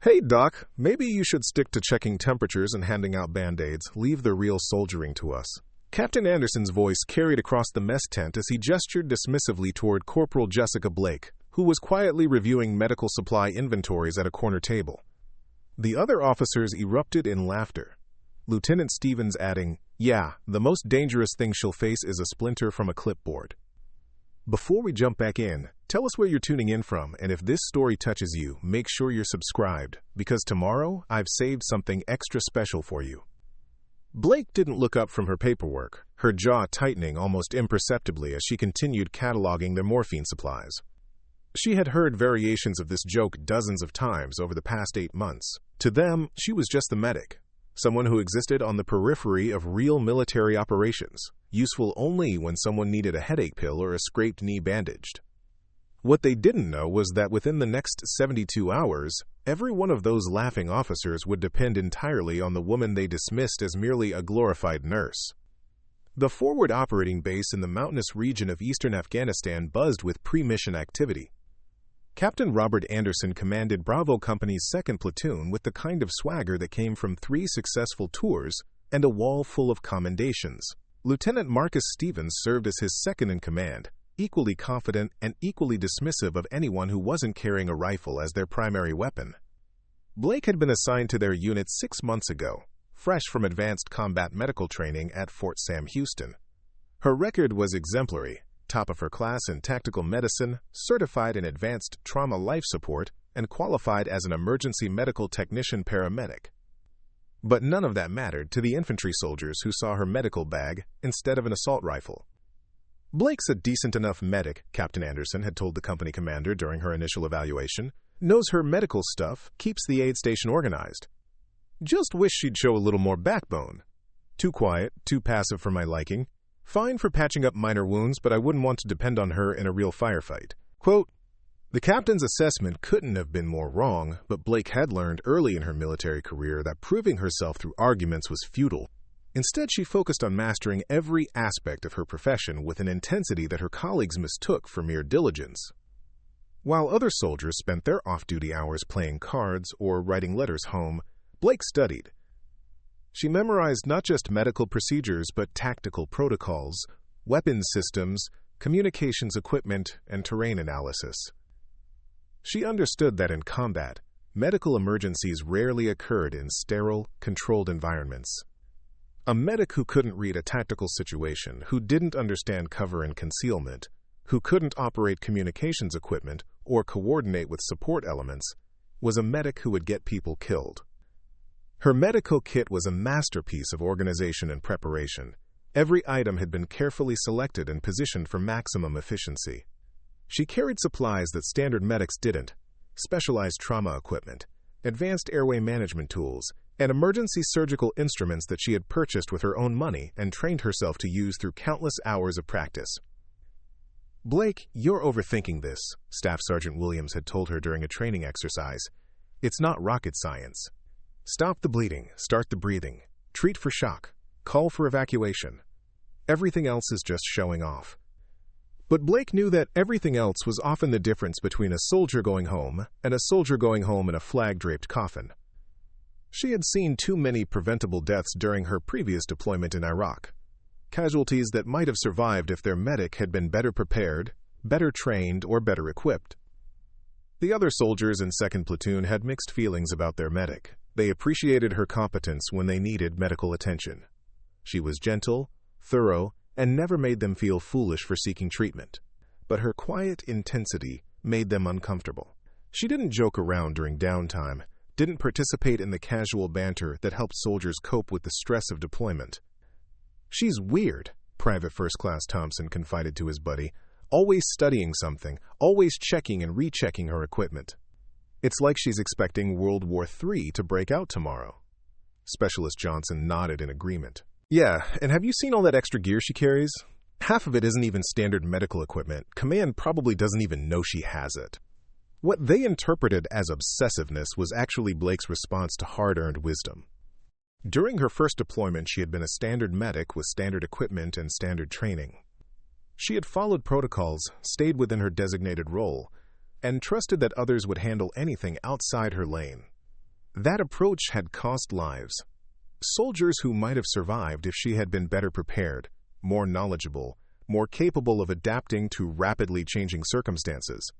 Hey, Doc, maybe you should stick to checking temperatures and handing out Band-Aids. Leave the real soldiering to us. Captain Anderson's voice carried across the mess tent as he gestured dismissively toward Corporal Jessica Blake, who was quietly reviewing medical supply inventories at a corner table. The other officers erupted in laughter, Lieutenant Stevens adding, "Yeah, the most dangerous thing she'll face is a splinter from a clipboard." Before we jump back in, tell us where you're tuning in from, and if this story touches you, make sure you're subscribed, because tomorrow I've saved something extra special for you. Blake didn't look up from her paperwork, her jaw tightening almost imperceptibly as she continued cataloging their morphine supplies. She had heard variations of this joke dozens of times over the past 8 months. To them, she was just the medic, someone who existed on the periphery of real military operations, useful only when someone needed a headache pill or a scraped knee bandaged. What they didn't know was that within the next 72 hours, every one of those laughing officers would depend entirely on the woman they dismissed as merely a glorified nurse. The forward operating base in the mountainous region of eastern Afghanistan buzzed with pre-mission activity. Captain Robert Anderson commanded Bravo Company's 2nd Platoon with the kind of swagger that came from 3 successful tours and a wall full of commendations. Lieutenant Marcus Stevens served as his second-in-command, equally confident and equally dismissive of anyone who wasn't carrying a rifle as their primary weapon. Blake had been assigned to their unit 6 months ago, fresh from advanced combat medical training at Fort Sam Houston. Her record was exemplary, top of her class in tactical medicine, certified in advanced trauma life support, and qualified as an emergency medical technician paramedic. But none of that mattered to the infantry soldiers who saw her medical bag instead of an assault rifle. "Blake's a decent enough medic," Captain Anderson had told the company commander during her initial evaluation. "Knows her medical stuff, keeps the aid station organized. Just wish she'd show a little more backbone. Too quiet, too passive for my liking. Fine for patching up minor wounds, but I wouldn't want to depend on her in a real firefight." Quote, the captain's assessment couldn't have been more wrong, but Blake had learned early in her military career that proving herself through arguments was futile. Instead, she focused on mastering every aspect of her profession with an intensity that her colleagues mistook for mere diligence. While other soldiers spent their off-duty hours playing cards or writing letters home, Blake studied. She memorized not just medical procedures but tactical protocols, weapons systems, communications equipment, and terrain analysis. She understood that in combat, medical emergencies rarely occurred in sterile, controlled environments. A medic who couldn't read a tactical situation, who didn't understand cover and concealment, who couldn't operate communications equipment or coordinate with support elements, was a medic who would get people killed. Her medical kit was a masterpiece of organization and preparation. Every item had been carefully selected and positioned for maximum efficiency. She carried supplies that standard medics didn't: specialized trauma equipment, advanced airway management tools, and emergency surgical instruments that she had purchased with her own money and trained herself to use through countless hours of practice. "Blake, you're overthinking this," Staff Sergeant Williams had told her during a training exercise. "It's not rocket science. Stop the bleeding, start the breathing, treat for shock, call for evacuation. Everything else is just showing off." But Blake knew that everything else was often the difference between a soldier going home and a soldier going home in a flag-draped coffin. She had seen too many preventable deaths during her previous deployment in Iraq, casualties that might have survived if their medic had been better prepared, better trained, or better equipped. The other soldiers in 2nd Platoon had mixed feelings about their medic. They appreciated her competence when they needed medical attention. She was gentle, thorough, and never made them feel foolish for seeking treatment. But her quiet intensity made them uncomfortable. She didn't joke around during downtime, didn't participate in the casual banter that helped soldiers cope with the stress of deployment. "She's weird," Private First Class Thompson confided to his buddy, "always studying something, always checking and rechecking her equipment. It's like she's expecting World War III to break out tomorrow." Specialist Johnson nodded in agreement. "Yeah, and have you seen all that extra gear she carries? Half of it isn't even standard medical equipment. Command probably doesn't even know she has it." What they interpreted as obsessiveness was actually Blake's response to hard-earned wisdom. During her first deployment, she had been a standard medic with standard equipment and standard training. She had followed protocols, stayed within her designated role, and trusted that others would handle anything outside her lane. That approach had cost lives. Soldiers who might have survived if she had been better prepared, more knowledgeable, more capable of adapting to rapidly changing circumstances.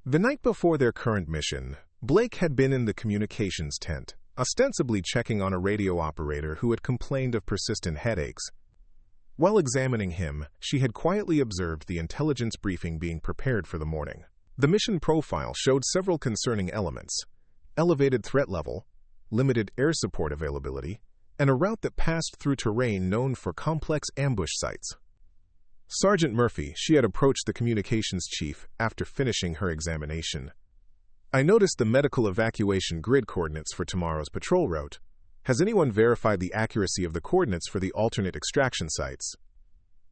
The night before their current mission, Blake had been in the communications tent, ostensibly checking on a radio operator who had complained of persistent headaches. While examining him, she had quietly observed the intelligence briefing being prepared for the morning. The mission profile showed several concerning elements: elevated threat level, limited air support availability, and a route that passed through terrain known for complex ambush sites. Sergeant Murphy, she had approached the communications chief after finishing her examination. "I noticed the medical evacuation grid coordinates for tomorrow's patrol route. Has anyone verified the accuracy of the coordinates for the alternate extraction sites?"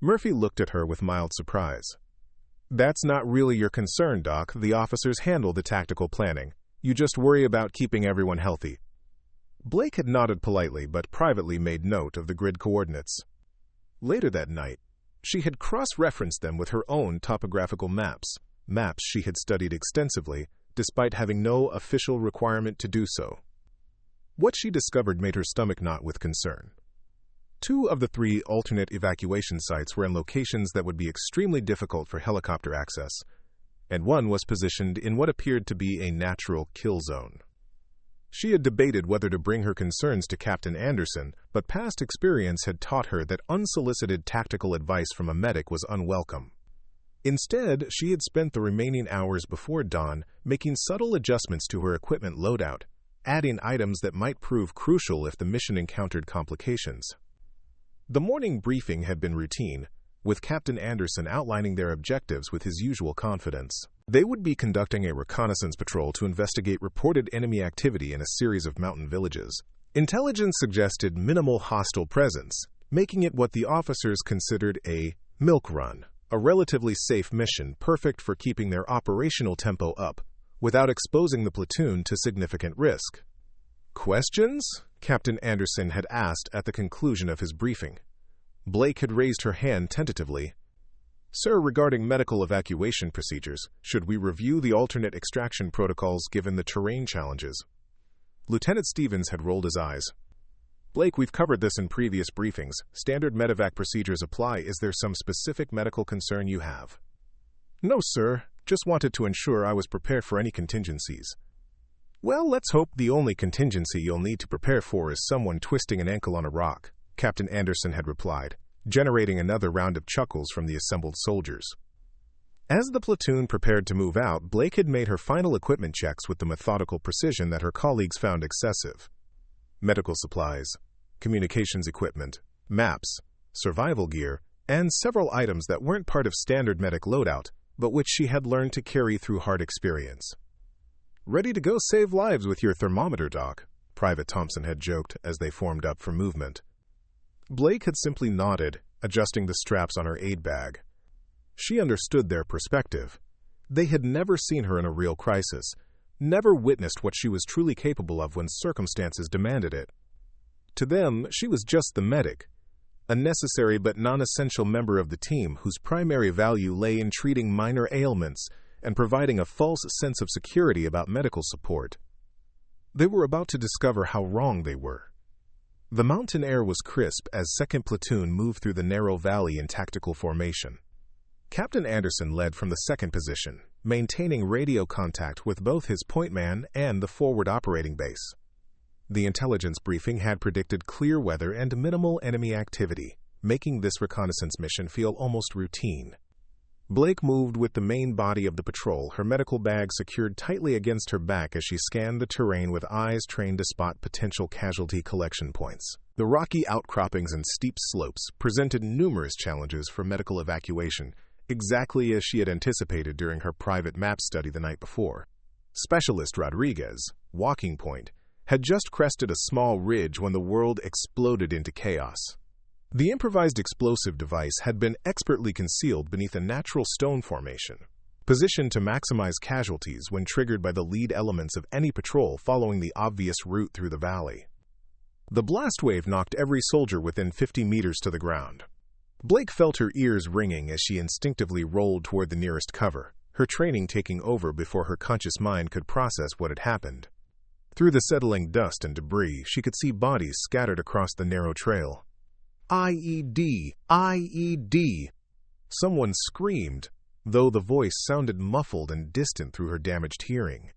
Murphy looked at her with mild surprise. "That's not really your concern, Doc. The officers handle the tactical planning. You just worry about keeping everyone healthy." Blake had nodded politely but privately made note of the grid coordinates. Later that night, she had cross-referenced them with her own topographical maps she had studied extensively, despite having no official requirement to do so. What she discovered made her stomach knot with concern. 2 of the 3 alternate evacuation sites were in locations that would be extremely difficult for helicopter access, and one was positioned in what appeared to be a natural kill zone. She had debated whether to bring her concerns to Captain Anderson, but past experience had taught her that unsolicited tactical advice from a medic was unwelcome. Instead, she had spent the remaining hours before dawn making subtle adjustments to her equipment loadout, adding items that might prove crucial if the mission encountered complications. The morning briefing had been routine, with Captain Anderson outlining their objectives with his usual confidence. They would be conducting a reconnaissance patrol to investigate reported enemy activity in a series of mountain villages. Intelligence suggested minimal hostile presence, making it what the officers considered a milk run, a relatively safe mission perfect for keeping their operational tempo up, without exposing the platoon to significant risk. "Questions?" Captain Anderson had asked at the conclusion of his briefing. Blake had raised her hand tentatively. "Sir, regarding medical evacuation procedures, should we review the alternate extraction protocols given the terrain challenges?" Lieutenant Stevens had rolled his eyes. "Blake, we've covered this in previous briefings. Standard medevac procedures apply. Is there some specific medical concern you have?" "No, sir. Just wanted to ensure I was prepared for any contingencies." "Well, let's hope the only contingency you'll need to prepare for is someone twisting an ankle on a rock," Captain Anderson had replied, generating another round of chuckles from the assembled soldiers. As the platoon prepared to move out, Blake had made her final equipment checks with the methodical precision that her colleagues found excessive. Medical supplies, communications equipment, maps, survival gear, and several items that weren't part of standard medic loadout, but which she had learned to carry through hard experience. "Ready to go save lives with your thermometer, Doc," Private Thompson had joked as they formed up for movement. Blake had simply nodded, adjusting the straps on her aid bag. She understood their perspective. They had never seen her in a real crisis, never witnessed what she was truly capable of when circumstances demanded it. To them, she was just the medic, a necessary but non-essential member of the team whose primary value lay in treating minor ailments and providing a false sense of security about medical support. They were about to discover how wrong they were. The mountain air was crisp as 2nd Platoon moved through the narrow valley in tactical formation. Captain Anderson led from the 2nd position, maintaining radio contact with both his point man and the forward operating base. The intelligence briefing had predicted clear weather and minimal enemy activity, making this reconnaissance mission feel almost routine. Blake moved with the main body of the patrol, her medical bag secured tightly against her back as she scanned the terrain with eyes trained to spot potential casualty collection points. The rocky outcroppings and steep slopes presented numerous challenges for medical evacuation, exactly as she had anticipated during her private map study the night before. Specialist Rodriguez, Walking Point, had just crested a small ridge when the world exploded into chaos. The improvised explosive device had been expertly concealed beneath a natural stone formation, positioned to maximize casualties when triggered by the lead elements of any patrol following the obvious route through the valley. The blast wave knocked every soldier within 50 meters to the ground. Blake felt her ears ringing as she instinctively rolled toward the nearest cover, her training taking over before her conscious mind could process what had happened. Through the settling dust and debris, she could see bodies scattered across the narrow trail. "IED! IED!" Someone screamed, though the voice sounded muffled and distant through her damaged hearing.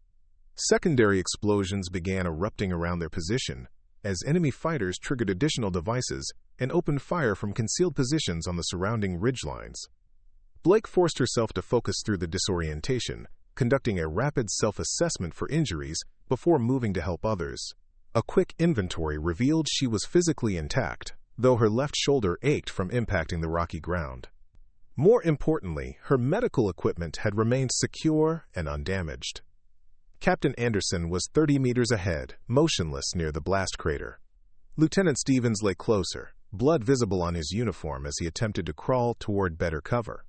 Secondary explosions began erupting around their position, as enemy fighters triggered additional devices and opened fire from concealed positions on the surrounding ridgelines. Blake forced herself to focus through the disorientation, conducting a rapid self-assessment for injuries before moving to help others. A quick inventory revealed she was physically intact, though her left shoulder ached from impacting the rocky ground. More importantly, her medical equipment had remained secure and undamaged. Captain Anderson was 30 meters ahead, motionless near the blast crater. Lieutenant Stevens lay closer, blood visible on his uniform as he attempted to crawl toward better cover.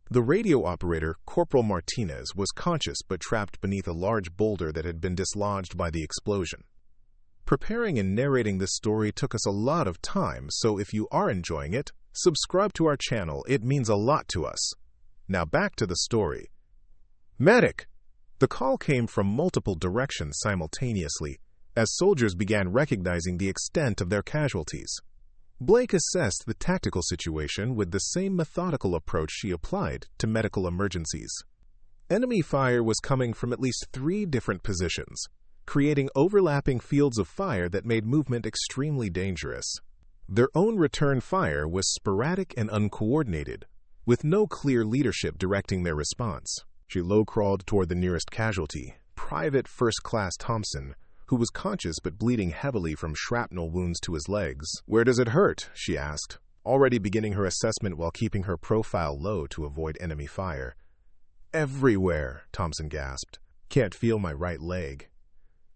The radio operator, Corporal Martinez, was conscious but trapped beneath a large boulder that had been dislodged by the explosion. Preparing and narrating this story took us a lot of time, so if you are enjoying it, subscribe to our channel. It means a lot to us. Now back to the story. "Medic!" The call came from multiple directions simultaneously, as soldiers began recognizing the extent of their casualties. Blake assessed the tactical situation with the same methodical approach she applied to medical emergencies. Enemy fire was coming from at least 3 different positions, creating overlapping fields of fire that made movement extremely dangerous. Their own return fire was sporadic and uncoordinated, with no clear leadership directing their response. She low-crawled toward the nearest casualty, Private First Class Thompson, who was conscious but bleeding heavily from shrapnel wounds to his legs. "Where does it hurt?" she asked, already beginning her assessment while keeping her profile low to avoid enemy fire. "Everywhere," Thompson gasped. "Can't feel my right leg."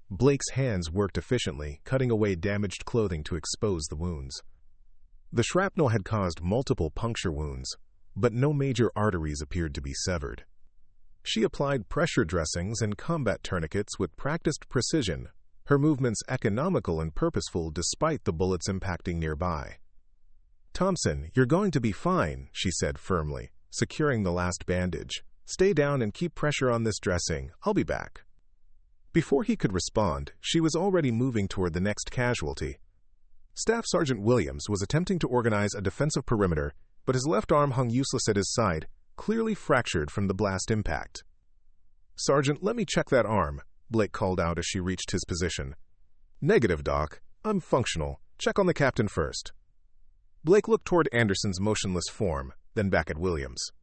Blake's hands worked efficiently, cutting away damaged clothing to expose the wounds. The shrapnel had caused multiple puncture wounds, but no major arteries appeared to be severed. She applied pressure dressings and combat tourniquets with practiced precision, her movements economical and purposeful despite the bullets impacting nearby. "Thompson, you're going to be fine," she said firmly, securing the last bandage. "Stay down and keep pressure on this dressing. I'll be back." Before he could respond, she was already moving toward the next casualty. Staff Sergeant Williams was attempting to organize a defensive perimeter, but his left arm hung useless at his side, clearly fractured from the blast impact. "Sergeant, let me check that arm," Blake called out as she reached his position. "Negative, Doc. I'm functional. Check on the captain first." Blake looked toward Anderson's motionless form, then back at Williams.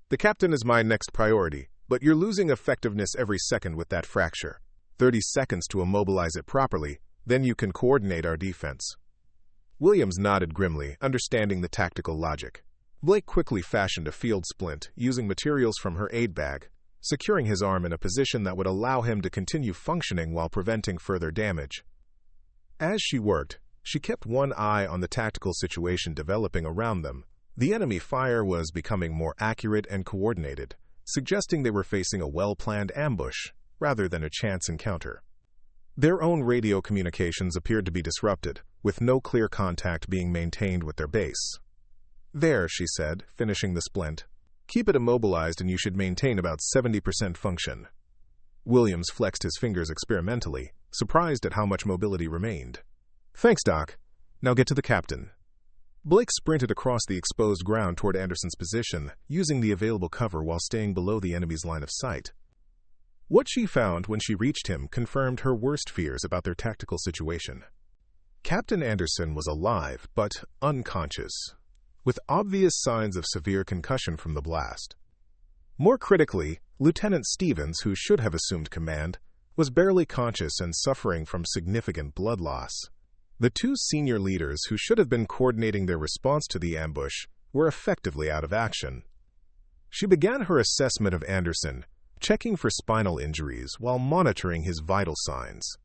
"The captain is my next priority, but you're losing effectiveness every second with that fracture. 30 seconds to immobilize it properly, then you can coordinate our defense." Williams nodded grimly, understanding the tactical logic. Blake quickly fashioned a field splint, using materials from her aid bag, securing his arm in a position that would allow him to continue functioning while preventing further damage. As she worked, she kept one eye on the tactical situation developing around them. The enemy fire was becoming more accurate and coordinated, suggesting they were facing a well-planned ambush rather than a chance encounter. Their own radio communications appeared to be disrupted, with no clear contact being maintained with their base. "There," she said, finishing the splint. "Keep it immobilized and you should maintain about 70% function." Williams flexed his fingers experimentally, surprised at how much mobility remained. "Thanks, Doc. Now get to the captain." Blake sprinted across the exposed ground toward Anderson's position, using the available cover while staying below the enemy's line of sight. What she found when she reached him confirmed her worst fears about their tactical situation. Captain Anderson was alive, but unconscious, with obvious signs of severe concussion from the blast. More critically, Lieutenant Stevens, who should have assumed command, was barely conscious and suffering from significant blood loss. The 2 senior leaders who should have been coordinating their response to the ambush were effectively out of action. She began her assessment of Anderson, checking for spinal injuries while monitoring his vital signs.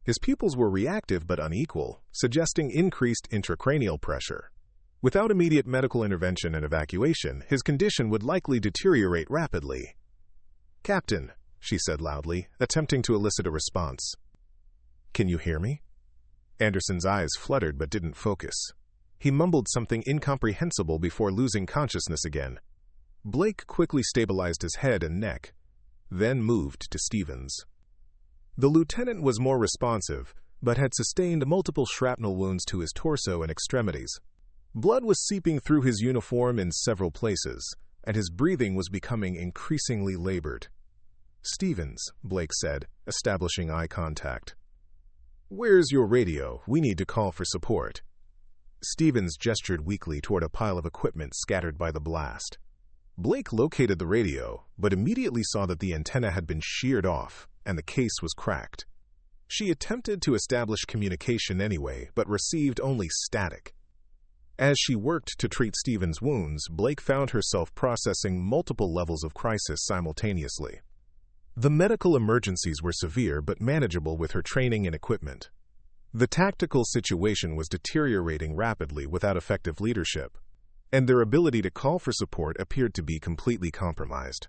His pupils were reactive but unequal, suggesting increased intracranial pressure. Without immediate medical intervention and evacuation, his condition would likely deteriorate rapidly. "Captain," she said loudly, attempting to elicit a response. "Can you hear me?" Anderson's eyes fluttered but didn't focus. He mumbled something incomprehensible before losing consciousness again. Blake quickly stabilized his head and neck, then moved to Stevens. The lieutenant was more responsive, but had sustained multiple shrapnel wounds to his torso and extremities. Blood was seeping through his uniform in several places, and his breathing was becoming increasingly labored. "Stevens," Blake said, establishing eye contact. "Where's your radio? We need to call for support." Stevens gestured weakly toward a pile of equipment scattered by the blast. Blake located the radio, but immediately saw that the antenna had been sheared off, and the case was cracked. She attempted to establish communication anyway, but received only static. As she worked to treat Stevens' wounds, Blake found herself processing multiple levels of crisis simultaneously. The medical emergencies were severe but manageable with her training and equipment. The tactical situation was deteriorating rapidly without effective leadership, and their ability to call for support appeared to be completely compromised.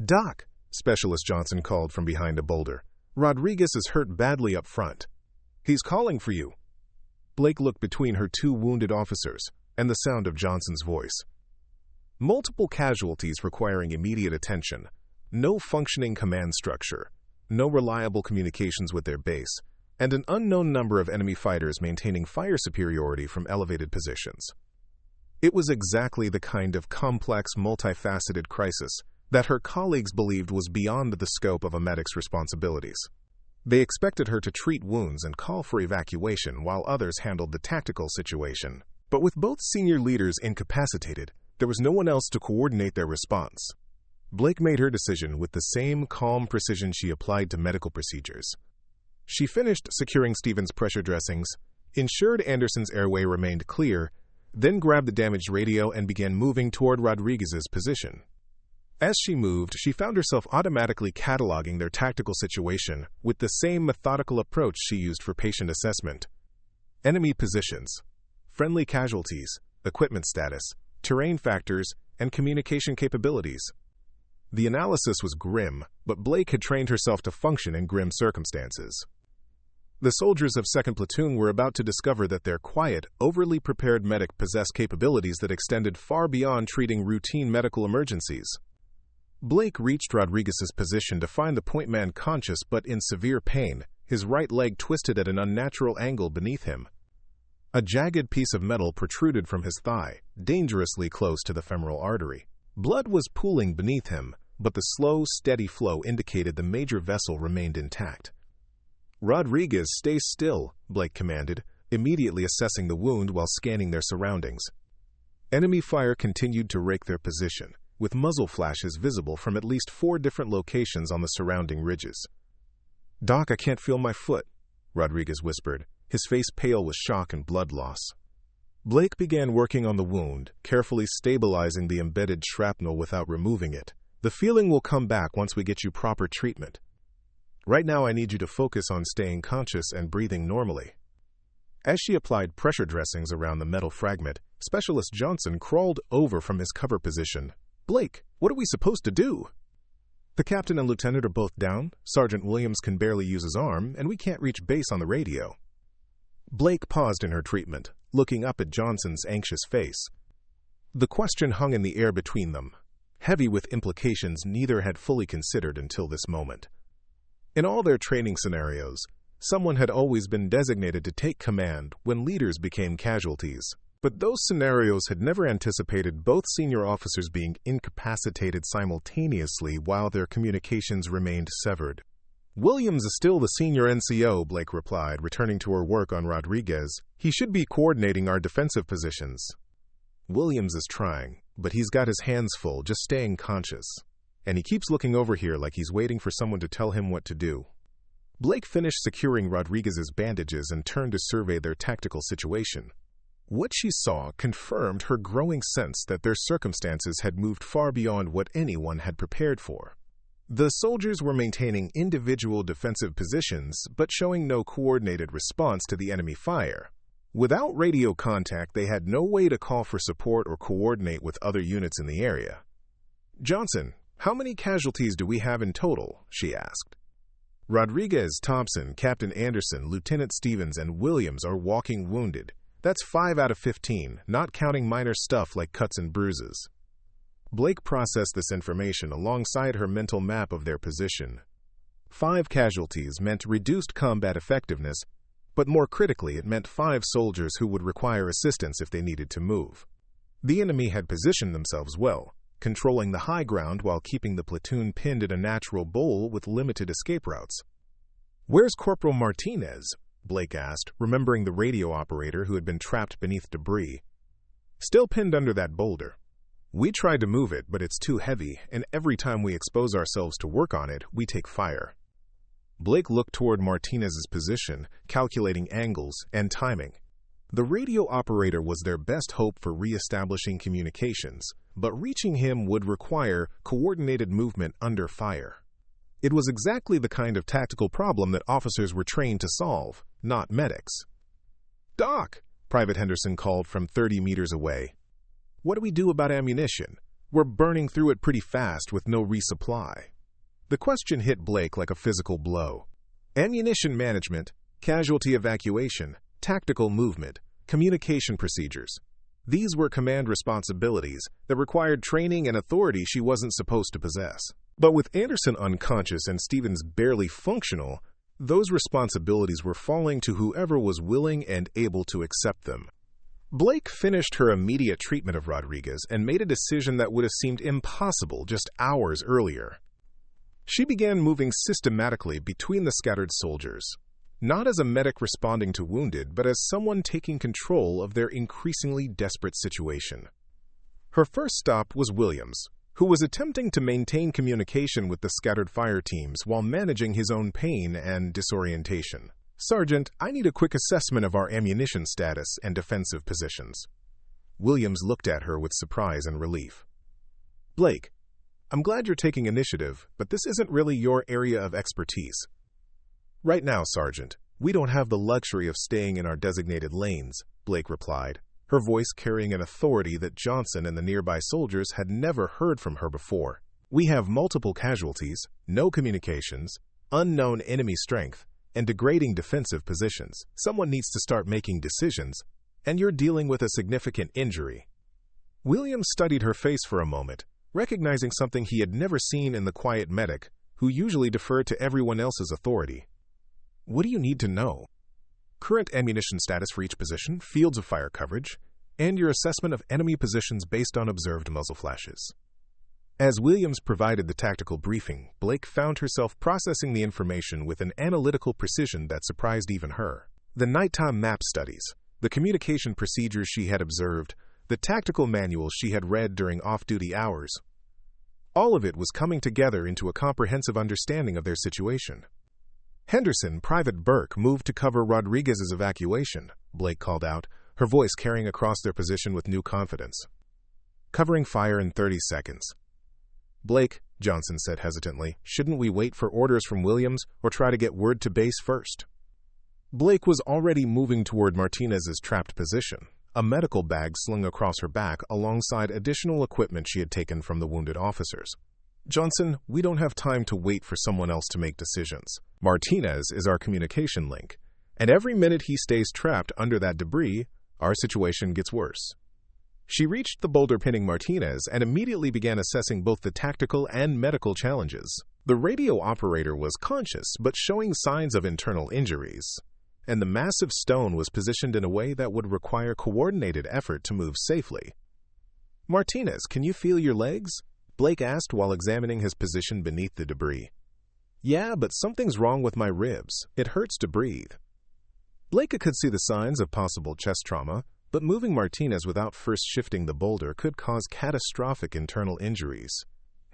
"Doc," Specialist Johnson called from behind a boulder. "Rodriguez is hurt badly up front. He's calling for you." Blake looked between her two wounded officers and the sound of Johnson's voice. Multiple casualties requiring immediate attention, no functioning command structure, no reliable communications with their base, and an unknown number of enemy fighters maintaining fire superiority from elevated positions. It was exactly the kind of complex, multifaceted crisis that her colleagues believed was beyond the scope of a medic's responsibilities. They expected her to treat wounds and call for evacuation while others handled the tactical situation. But with both senior leaders incapacitated, there was no one else to coordinate their response. Blake made her decision with the same calm precision she applied to medical procedures. She finished securing Stevens' pressure dressings, ensured Anderson's airway remained clear, then grabbed the damaged radio and began moving toward Rodriguez's position. As she moved, she found herself automatically cataloging their tactical situation with the same methodical approach she used for patient assessment. Enemy positions, friendly casualties, equipment status, terrain factors, and communication capabilities. The analysis was grim, but Blake had trained herself to function in grim circumstances. The soldiers of 2nd Platoon were about to discover that their quiet, overly prepared medic possessed capabilities that extended far beyond treating routine medical emergencies. Blake reached Rodriguez's position to find the point man conscious but in severe pain, his right leg twisted at an unnatural angle beneath him. A jagged piece of metal protruded from his thigh, dangerously close to the femoral artery. Blood was pooling beneath him, but the slow, steady flow indicated the major vessel remained intact. "Rodriguez, stay still," Blake commanded, immediately assessing the wound while scanning their surroundings. Enemy fire continued to rake their position, with muzzle flashes visible from at least 4 different locations on the surrounding ridges. "Doc, I can't feel my foot," Rodriguez whispered, his face pale with shock and blood loss. Blake began working on the wound, carefully stabilizing the embedded shrapnel without removing it. "The feeling will come back once we get you proper treatment. Right now I need you to focus on staying conscious and breathing normally." As she applied pressure dressings around the metal fragment, Specialist Johnson crawled over from his cover position. "Blake, what are we supposed to do?" "The captain and lieutenant are both down, Sergeant Williams can barely use his arm, and we can't reach base on the radio." Blake paused in her treatment, looking up at Johnson's anxious face. The question hung in the air between them, heavy with implications neither had fully considered until this moment. In all their training scenarios, someone had always been designated to take command when leaders became casualties. But those scenarios had never anticipated both senior officers being incapacitated simultaneously while their communications remained severed. "Williams is still the senior NCO," Blake replied, returning to her work on Rodriguez. "He should be coordinating our defensive positions." "Williams is trying, but he's got his hands full just staying conscious. And he keeps looking over here like he's waiting for someone to tell him what to do." Blake finished securing Rodriguez's bandages and turned to survey their tactical situation. What she saw confirmed her growing sense that their circumstances had moved far beyond what anyone had prepared for. The soldiers were maintaining individual defensive positions, but showing no coordinated response to the enemy fire. Without radio contact, they had no way to call for support or coordinate with other units in the area. "Johnson, how many casualties do we have in total?" she asked. "Rodriguez, Thompson, Captain Anderson, Lieutenant Stevens, and Williams are walking wounded. That's 5 out of 15, not counting minor stuff like cuts and bruises." Blake processed this information alongside her mental map of their position. 5 casualties meant reduced combat effectiveness, but more critically, it meant 5 soldiers who would require assistance if they needed to move. The enemy had positioned themselves well, controlling the high ground while keeping the platoon pinned in a natural bowl with limited escape routes. "Where's Corporal Martinez?" Blake asked, remembering the radio operator who had been trapped beneath debris. "Still pinned under that boulder. We tried to move it, but it's too heavy, and every time we expose ourselves to work on it, we take fire." Blake looked toward Martinez's position, calculating angles and timing. The radio operator was their best hope for re-establishing communications, but reaching him would require coordinated movement under fire. It was exactly the kind of tactical problem that officers were trained to solve, not medics. "Doc," Private Henderson called from 30 meters away. "What do we do about ammunition? We're burning through it pretty fast with no resupply." The question hit Blake like a physical blow. Ammunition management, casualty evacuation, tactical movement, communication procedures. These were command responsibilities that required training and authority she wasn't supposed to possess. But with Anderson unconscious and Stevens barely functional, those responsibilities were falling to whoever was willing and able to accept them. Blake finished her immediate treatment of Rodriguez and made a decision that would have seemed impossible just hours earlier. She began moving systematically between the scattered soldiers, not as a medic responding to wounded, but as someone taking control of their increasingly desperate situation. Her first stop was Williams, who was attempting to maintain communication with the scattered fire teams while managing his own pain and disorientation. "Sergeant, I need a quick assessment of our ammunition status and defensive positions." Williams looked at her with surprise and relief. "Blake, I'm glad you're taking initiative, but this isn't really your area of expertise." "Right now, Sergeant, we don't have the luxury of staying in our designated lanes," Blake replied, her voice carrying an authority that Johnson and the nearby soldiers had never heard from her before. "We have multiple casualties, no communications, unknown enemy strength, and degrading defensive positions. Someone needs to start making decisions, and you're dealing with a significant injury." Williams studied her face for a moment, recognizing something he had never seen in the quiet medic, who usually deferred to everyone else's authority. "What do you need to know?" "Current ammunition status for each position, fields of fire coverage, and your assessment of enemy positions based on observed muzzle flashes." As Williams provided the tactical briefing, Blake found herself processing the information with an analytical precision that surprised even her. The nighttime map studies, the communication procedures she had observed, the tactical manuals she had read during off-duty hours. All of it was coming together into a comprehensive understanding of their situation. "Henderson, Private Burke moved to cover Rodriguez's evacuation," Blake called out, her voice carrying across their position with new confidence. "Covering fire in 30 seconds. "Blake," Johnson said hesitantly, "shouldn't we wait for orders from Williams or try to get word to base first?" Blake was already moving toward Martinez's trapped position, a medical bag slung across her back alongside additional equipment she had taken from the wounded officers. "Johnson, we don't have time to wait for someone else to make decisions. Martinez is our communication link, and every minute he stays trapped under that debris, our situation gets worse." She reached the boulder pinning Martinez and immediately began assessing both the tactical and medical challenges. The radio operator was conscious but showing signs of internal injuries, and the massive stone was positioned in a way that would require coordinated effort to move safely. "Martinez, can you feel your legs?" Blake asked while examining his position beneath the debris. "Yeah, but something's wrong with my ribs. It hurts to breathe." Blake could see the signs of possible chest trauma, but moving Martinez without first shifting the boulder could cause catastrophic internal injuries.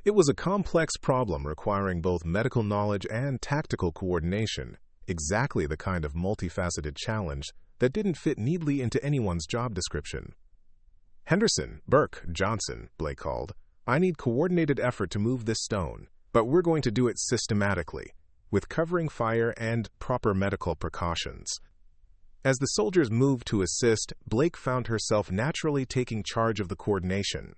It was a complex problem requiring both medical knowledge and tactical coordination, exactly the kind of multifaceted challenge that didn't fit neatly into anyone's job description. "Henderson, Burke, Johnson," Blake called, "I need coordinated effort to move this stone, but we're going to do it systematically, with covering fire and proper medical precautions." As the soldiers moved to assist, Blake found herself naturally taking charge of the coordination.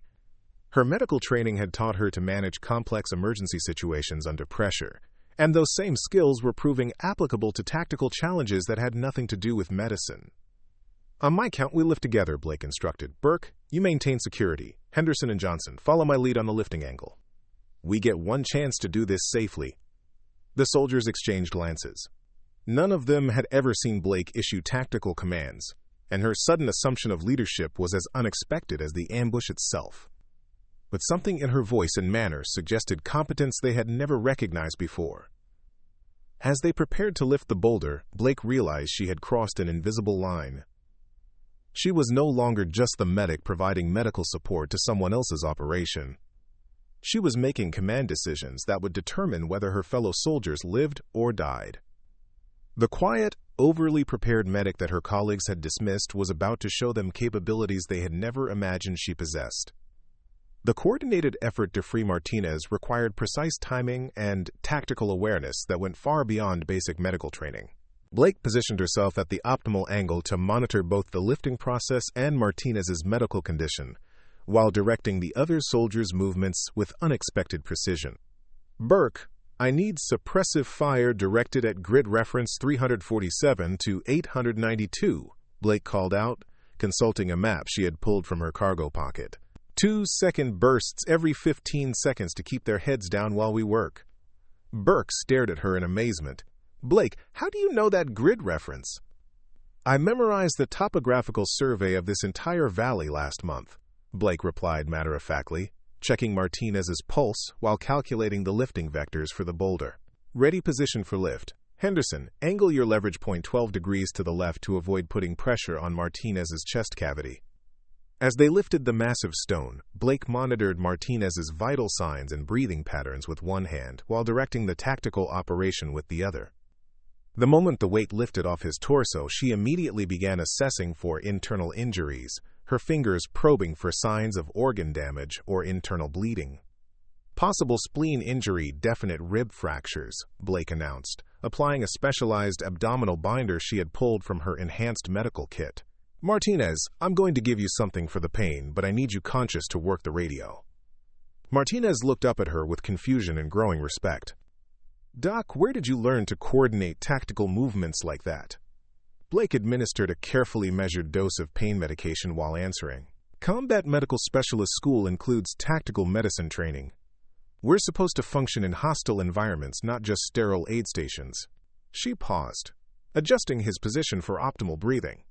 Her medical training had taught her to manage complex emergency situations under pressure, and those same skills were proving applicable to tactical challenges that had nothing to do with medicine. "On my count, we lift together," Blake instructed. "Burke, you maintain security. Henderson and Johnson, follow my lead on the lifting angle. We get one chance to do this safely." The soldiers exchanged glances. None of them had ever seen Blake issue tactical commands, and her sudden assumption of leadership was as unexpected as the ambush itself. But something in her voice and manner suggested competence they had never recognized before. As they prepared to lift the boulder, Blake realized she had crossed an invisible line. She was no longer just the medic providing medical support to someone else's operation. She was making command decisions that would determine whether her fellow soldiers lived or died. The quiet, overly prepared medic that her colleagues had dismissed was about to show them capabilities they had never imagined she possessed. The coordinated effort to free Martinez required precise timing and tactical awareness that went far beyond basic medical training. Blake positioned herself at the optimal angle to monitor both the lifting process and Martinez's medical condition, while directing the other soldiers' movements with unexpected precision. "Burke, I need suppressive fire directed at grid reference 347 to 892, Blake called out, consulting a map she had pulled from her cargo pocket. 2-second bursts every 15 seconds to keep their heads down while we work. Burke stared at her in amazement. "Blake, how do you know that grid reference?" "I memorized the topographical survey of this entire valley last month," Blake replied matter-of-factly, checking Martinez's pulse while calculating the lifting vectors for the boulder. "Ready position for lift. Henderson, angle your leverage point 12 degrees to the left to avoid putting pressure on Martinez's chest cavity." As they lifted the massive stone, Blake monitored Martinez's vital signs and breathing patterns with one hand while directing the tactical operation with the other. The moment the weight lifted off his torso, she immediately began assessing for internal injuries, her fingers probing for signs of organ damage or internal bleeding. "Possible spleen injury, definite rib fractures," Blake announced, applying a specialized abdominal binder she had pulled from her enhanced medical kit. "Martinez, I'm going to give you something for the pain, but I need you conscious to work the radio." Martinez looked up at her with confusion and growing respect. "Doc, where did you learn to coordinate tactical movements like that?" Blake administered a carefully measured dose of pain medication while answering. "Combat Medical Specialist School includes tactical medicine training. We're supposed to function in hostile environments, not just sterile aid stations." She paused, adjusting his position for optimal breathing.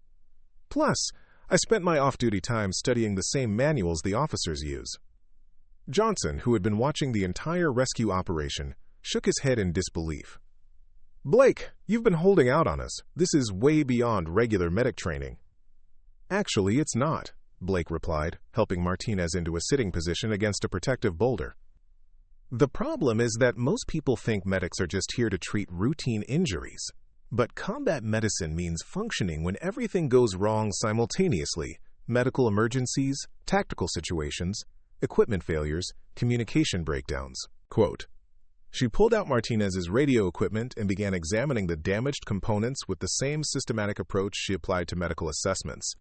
"Plus, I spent my off-duty time studying the same manuals the officers use." Johnson, who had been watching the entire rescue operation, shook his head in disbelief. "Blake, you've been holding out on us. This is way beyond regular medic training." "Actually, it's not," Blake replied, helping Martinez into a sitting position against a protective boulder. "The problem is that most people think medics are just here to treat routine injuries. But combat medicine means functioning when everything goes wrong simultaneously: medical emergencies, tactical situations, equipment failures, communication breakdowns." Quote. She pulled out Martinez's radio equipment and began examining the damaged components with the same systematic approach she applied to medical assessments.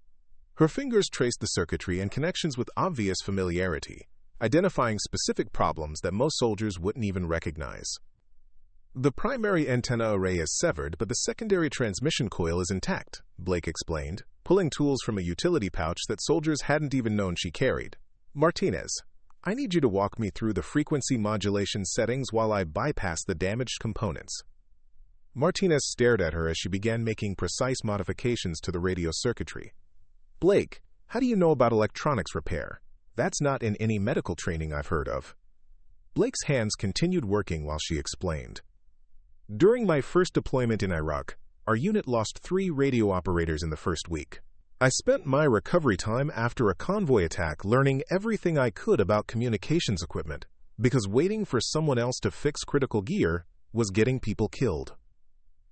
Her fingers traced the circuitry and connections with obvious familiarity, identifying specific problems that most soldiers wouldn't even recognize. "The primary antenna array is severed, but the secondary transmission coil is intact," Blake explained, pulling tools from a utility pouch that soldiers hadn't even known she carried. "Martinez, I need you to walk me through the frequency modulation settings while I bypass the damaged components." Martinez stared at her as she began making precise modifications to the radio circuitry. "Blake, how do you know about electronics repair? That's not in any medical training I've heard of." Blake's hands continued working while she explained. "During my first deployment in Iraq, our unit lost 3 radio operators in the first week. I spent my recovery time after a convoy attack learning everything I could about communications equipment, because waiting for someone else to fix critical gear was getting people killed."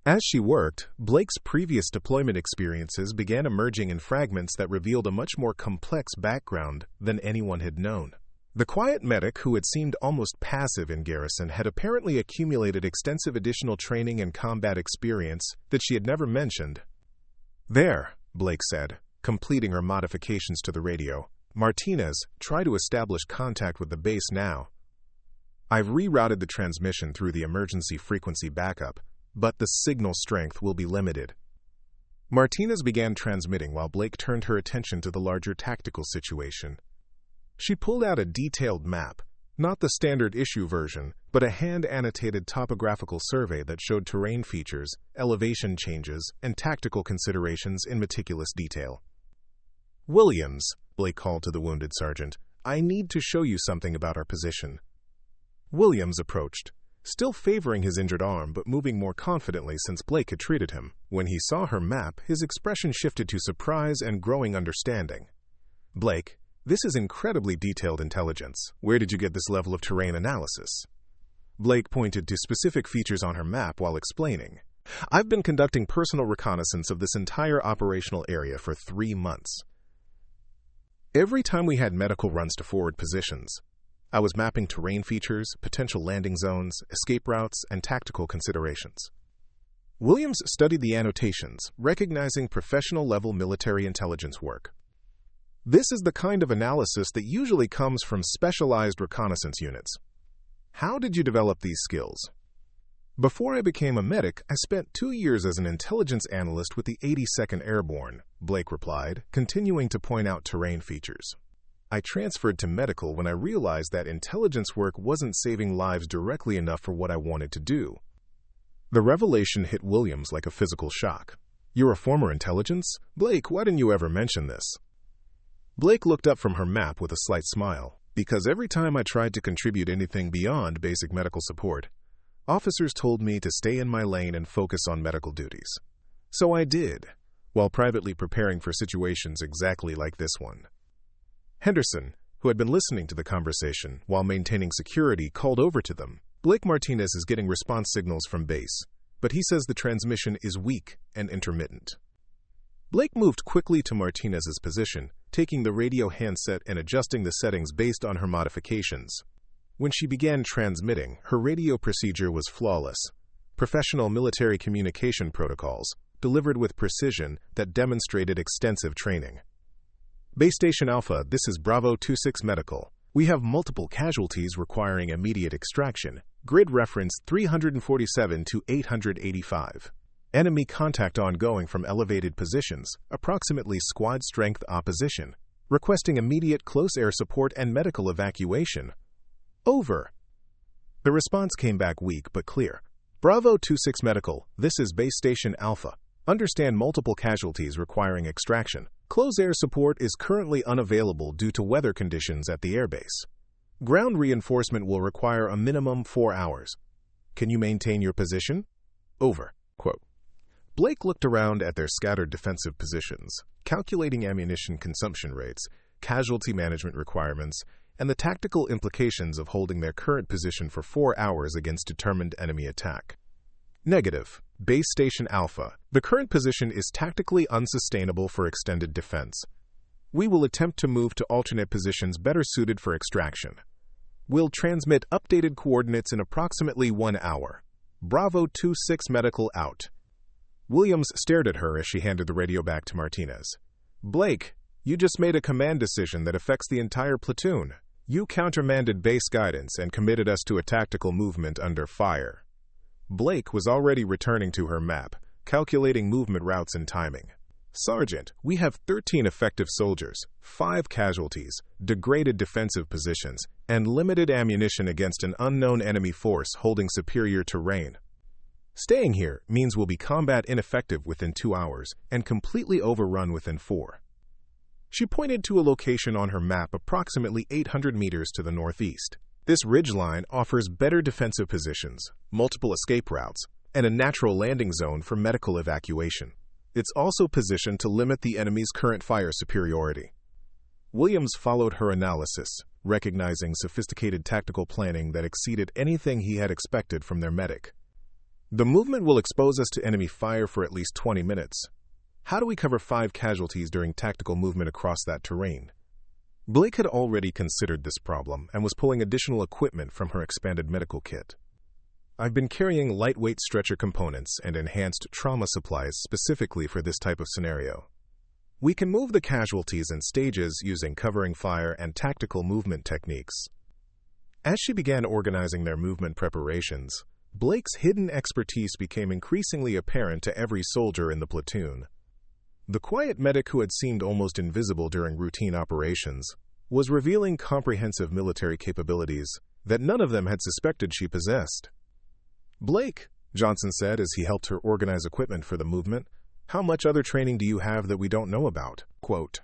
As she worked, Blake's previous deployment experiences began emerging in fragments that revealed a much more complex background than anyone had known. The quiet medic, who had seemed almost passive in garrison, had apparently accumulated extensive additional training and combat experience that she had never mentioned. "There," Blake said, completing her modifications to the radio. "Martinez, try to establish contact with the base now. I've rerouted the transmission through the emergency frequency backup, but the signal strength will be limited." Martinez began transmitting while Blake turned her attention to the larger tactical situation. She pulled out a detailed map, not the standard issue version, but a hand-annotated topographical survey that showed terrain features, elevation changes, and tactical considerations in meticulous detail. "Williams," Blake called to the wounded sergeant, "I need to show you something about our position." Williams approached, still favoring his injured arm but moving more confidently since Blake had treated him. When he saw her map, his expression shifted to surprise and growing understanding. "Blake, this is incredibly detailed intelligence. Where did you get this level of terrain analysis?" Blake pointed to specific features on her map while explaining. "I've been conducting personal reconnaissance of this entire operational area for 3 months. Every time we had medical runs to forward positions, I was mapping terrain features, potential landing zones, escape routes, and tactical considerations." Williams studied the annotations, recognizing professional-level military intelligence work. This is the kind of analysis that usually comes from specialized reconnaissance units. "How did you develop these skills?" "Before I became a medic, I spent 2 years as an intelligence analyst with the 82nd Airborne," Blake replied, continuing to point out terrain features. "I transferred to medical when I realized that intelligence work wasn't saving lives directly enough for what I wanted to do." The revelation hit Williams like a physical shock. "You're a former intelligence? Blake, why didn't you ever mention this?" Blake looked up from her map with a slight smile. "Because every time I tried to contribute anything beyond basic medical support, officers told me to stay in my lane and focus on medical duties. So I did, while privately preparing for situations exactly like this one." Henderson, who had been listening to the conversation while maintaining security, called over to them. "Blake Martinez is getting response signals from base, but he says the transmission is weak and intermittent." Blake moved quickly to Martinez's position, taking the radio handset and adjusting the settings based on her modifications. When she began transmitting, her radio procedure was flawless. Professional military communication protocols, delivered with precision that demonstrated extensive training. "Base Station Alpha, this is Bravo 26 Medical. We have multiple casualties requiring immediate extraction. Grid reference 347 to 885. Enemy contact ongoing from elevated positions, approximately squad strength opposition. Requesting immediate close air support and medical evacuation. Over." The response came back weak but clear. "Bravo 26 Medical, this is Base Station Alpha. Understand multiple casualties requiring extraction. Close air support is currently unavailable due to weather conditions at the airbase. Ground reinforcement will require a minimum 4 hours. Can you maintain your position? Over." Quote. Blake looked around at their scattered defensive positions, calculating ammunition consumption rates, casualty management requirements, and the tactical implications of holding their current position for 4 hours against determined enemy attack. Negative. Base Station Alpha. The current position is tactically unsustainable for extended defense. We will attempt to move to alternate positions better suited for extraction. We'll transmit updated coordinates in approximately 1 hour. Bravo 26 Medical out. Williams stared at her as she handed the radio back to Martinez. "Blake, you just made a command decision that affects the entire platoon. You countermanded base guidance and committed us to a tactical movement under fire." Blake was already returning to her map, calculating movement routes and timing. "Sergeant, we have 13 effective soldiers, 5 casualties, degraded defensive positions, and limited ammunition against an unknown enemy force holding superior terrain. Staying here means we'll be combat ineffective within 2 hours and completely overrun within 4. She pointed to a location on her map approximately 800 meters to the northeast. This ridgeline offers better defensive positions, multiple escape routes, and a natural landing zone for medical evacuation. It's also positioned to limit the enemy's current fire superiority." Williams followed her analysis, recognizing sophisticated tactical planning that exceeded anything he had expected from their medic. "The movement will expose us to enemy fire for at least 20 minutes. How do we cover 5 casualties during tactical movement across that terrain?" Blake had already considered this problem and was pulling additional equipment from her expanded medical kit. "I've been carrying lightweight stretcher components and enhanced trauma supplies specifically for this type of scenario. We can move the casualties in stages using covering fire and tactical movement techniques." As she began organizing their movement preparations, Blake's hidden expertise became increasingly apparent to every soldier in the platoon. The quiet medic who had seemed almost invisible during routine operations was revealing comprehensive military capabilities that none of them had suspected she possessed. "Blake," Johnson said as he helped her organize equipment for the movement, "how much other training do you have that we don't know about?" Quote.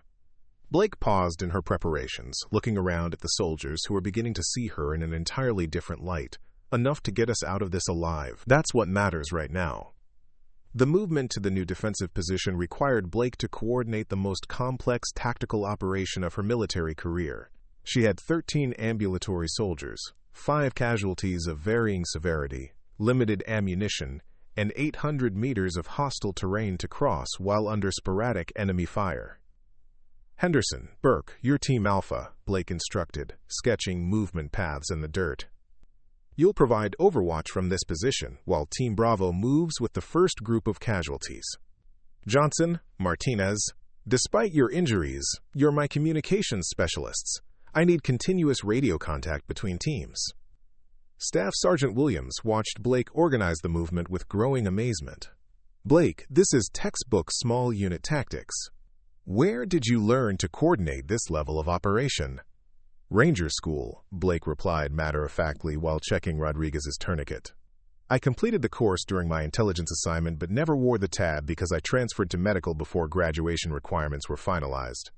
Blake paused in her preparations, looking around at the soldiers who were beginning to see her in an entirely different light, enough to get us out of this alive. That's what matters right now. The movement to the new defensive position required Blake to coordinate the most complex tactical operation of her military career. She had 13 ambulatory soldiers, 5 casualties of varying severity, limited ammunition, and 800 meters of hostile terrain to cross while under sporadic enemy fire. "Henderson, Burke, you're Team Alpha," Blake instructed, sketching movement paths in the dirt. "You'll provide overwatch from this position, while Team Bravo moves with the first group of casualties. Johnson, Martinez, despite your injuries, you're my communications specialists. I need continuous radio contact between teams." Staff Sergeant Williams watched Blake organize the movement with growing amazement. "Blake, this is textbook small unit tactics. Where did you learn to coordinate this level of operation?" "Ranger School," Blake replied matter-of-factly while checking Rodriguez's tourniquet. "I completed the course during my intelligence assignment but never wore the tab because I transferred to medical before graduation requirements were finalized."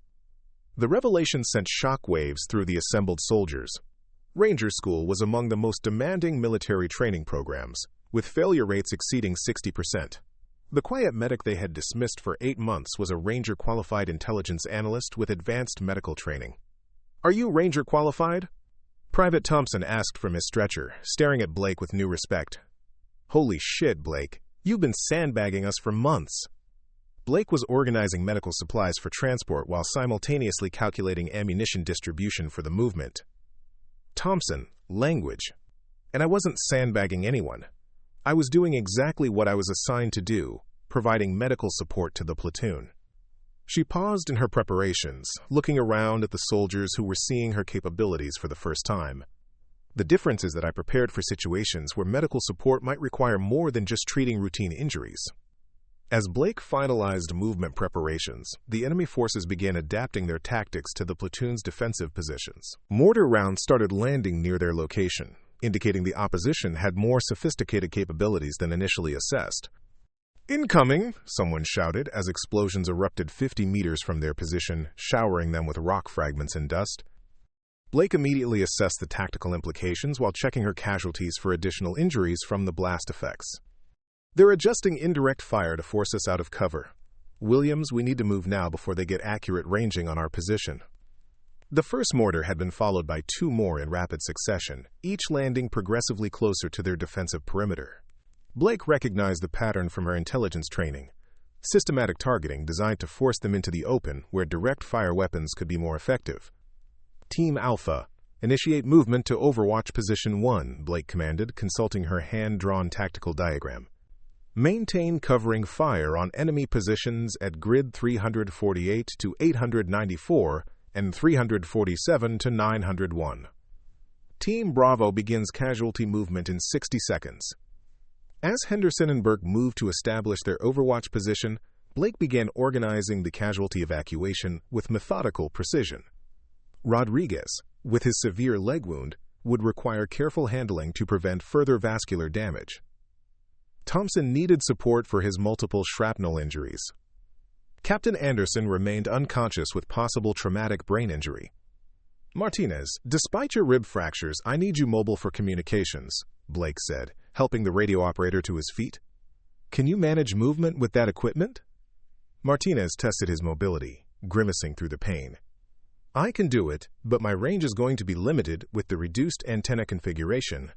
The revelation sent shockwaves through the assembled soldiers. Ranger School was among the most demanding military training programs, with failure rates exceeding 60%. The quiet medic they had dismissed for 8 months was a Ranger qualified intelligence analyst with advanced medical training. "Are you Ranger qualified?" Private Thompson asked from his stretcher, staring at Blake with new respect. "Holy shit, Blake. You've been sandbagging us for months." Blake was organizing medical supplies for transport while simultaneously calculating ammunition distribution for the movement. "Thompson, language. And I wasn't sandbagging anyone. I was doing exactly what I was assigned to do, providing medical support to the platoon." She paused in her preparations, looking around at the soldiers who were seeing her capabilities for the first time. "The difference is that I prepared for situations where medical support might require more than just treating routine injuries." As Blake finalized movement preparations, the enemy forces began adapting their tactics to the platoon's defensive positions. Mortar rounds started landing near their location, indicating the opposition had more sophisticated capabilities than initially assessed. "Incoming!" someone shouted as explosions erupted 50 meters from their position, showering them with rock fragments and dust. Blake immediately assessed the tactical implications while checking her casualties for additional injuries from the blast effects. "They're adjusting indirect fire to force us out of cover. Williams, we need to move now before they get accurate ranging on our position." The first mortar had been followed by 2 more in rapid succession, each landing progressively closer to their defensive perimeter. Blake recognized the pattern from her intelligence training: systematic targeting designed to force them into the open where direct fire weapons could be more effective. "Team Alpha, initiate movement to Overwatch Position 1, Blake commanded, consulting her hand-drawn tactical diagram. "Maintain covering fire on enemy positions at grid 348 to 894 and 347 to 901. Team Bravo begins casualty movement in 60 seconds. As Henderson and Burke moved to establish their Overwatch position, Blake began organizing the casualty evacuation with methodical precision. Rodriguez, with his severe leg wound, would require careful handling to prevent further vascular damage. Thompson needed support for his multiple shrapnel injuries. Captain Anderson remained unconscious with possible traumatic brain injury. "Martinez, despite your rib fractures, I need you mobile for communications," Blake said, helping the radio operator to his feet. "Can you manage movement with that equipment?" Martinez tested his mobility, grimacing through the pain. "I can do it, but my range is going to be limited with the reduced antenna configuration."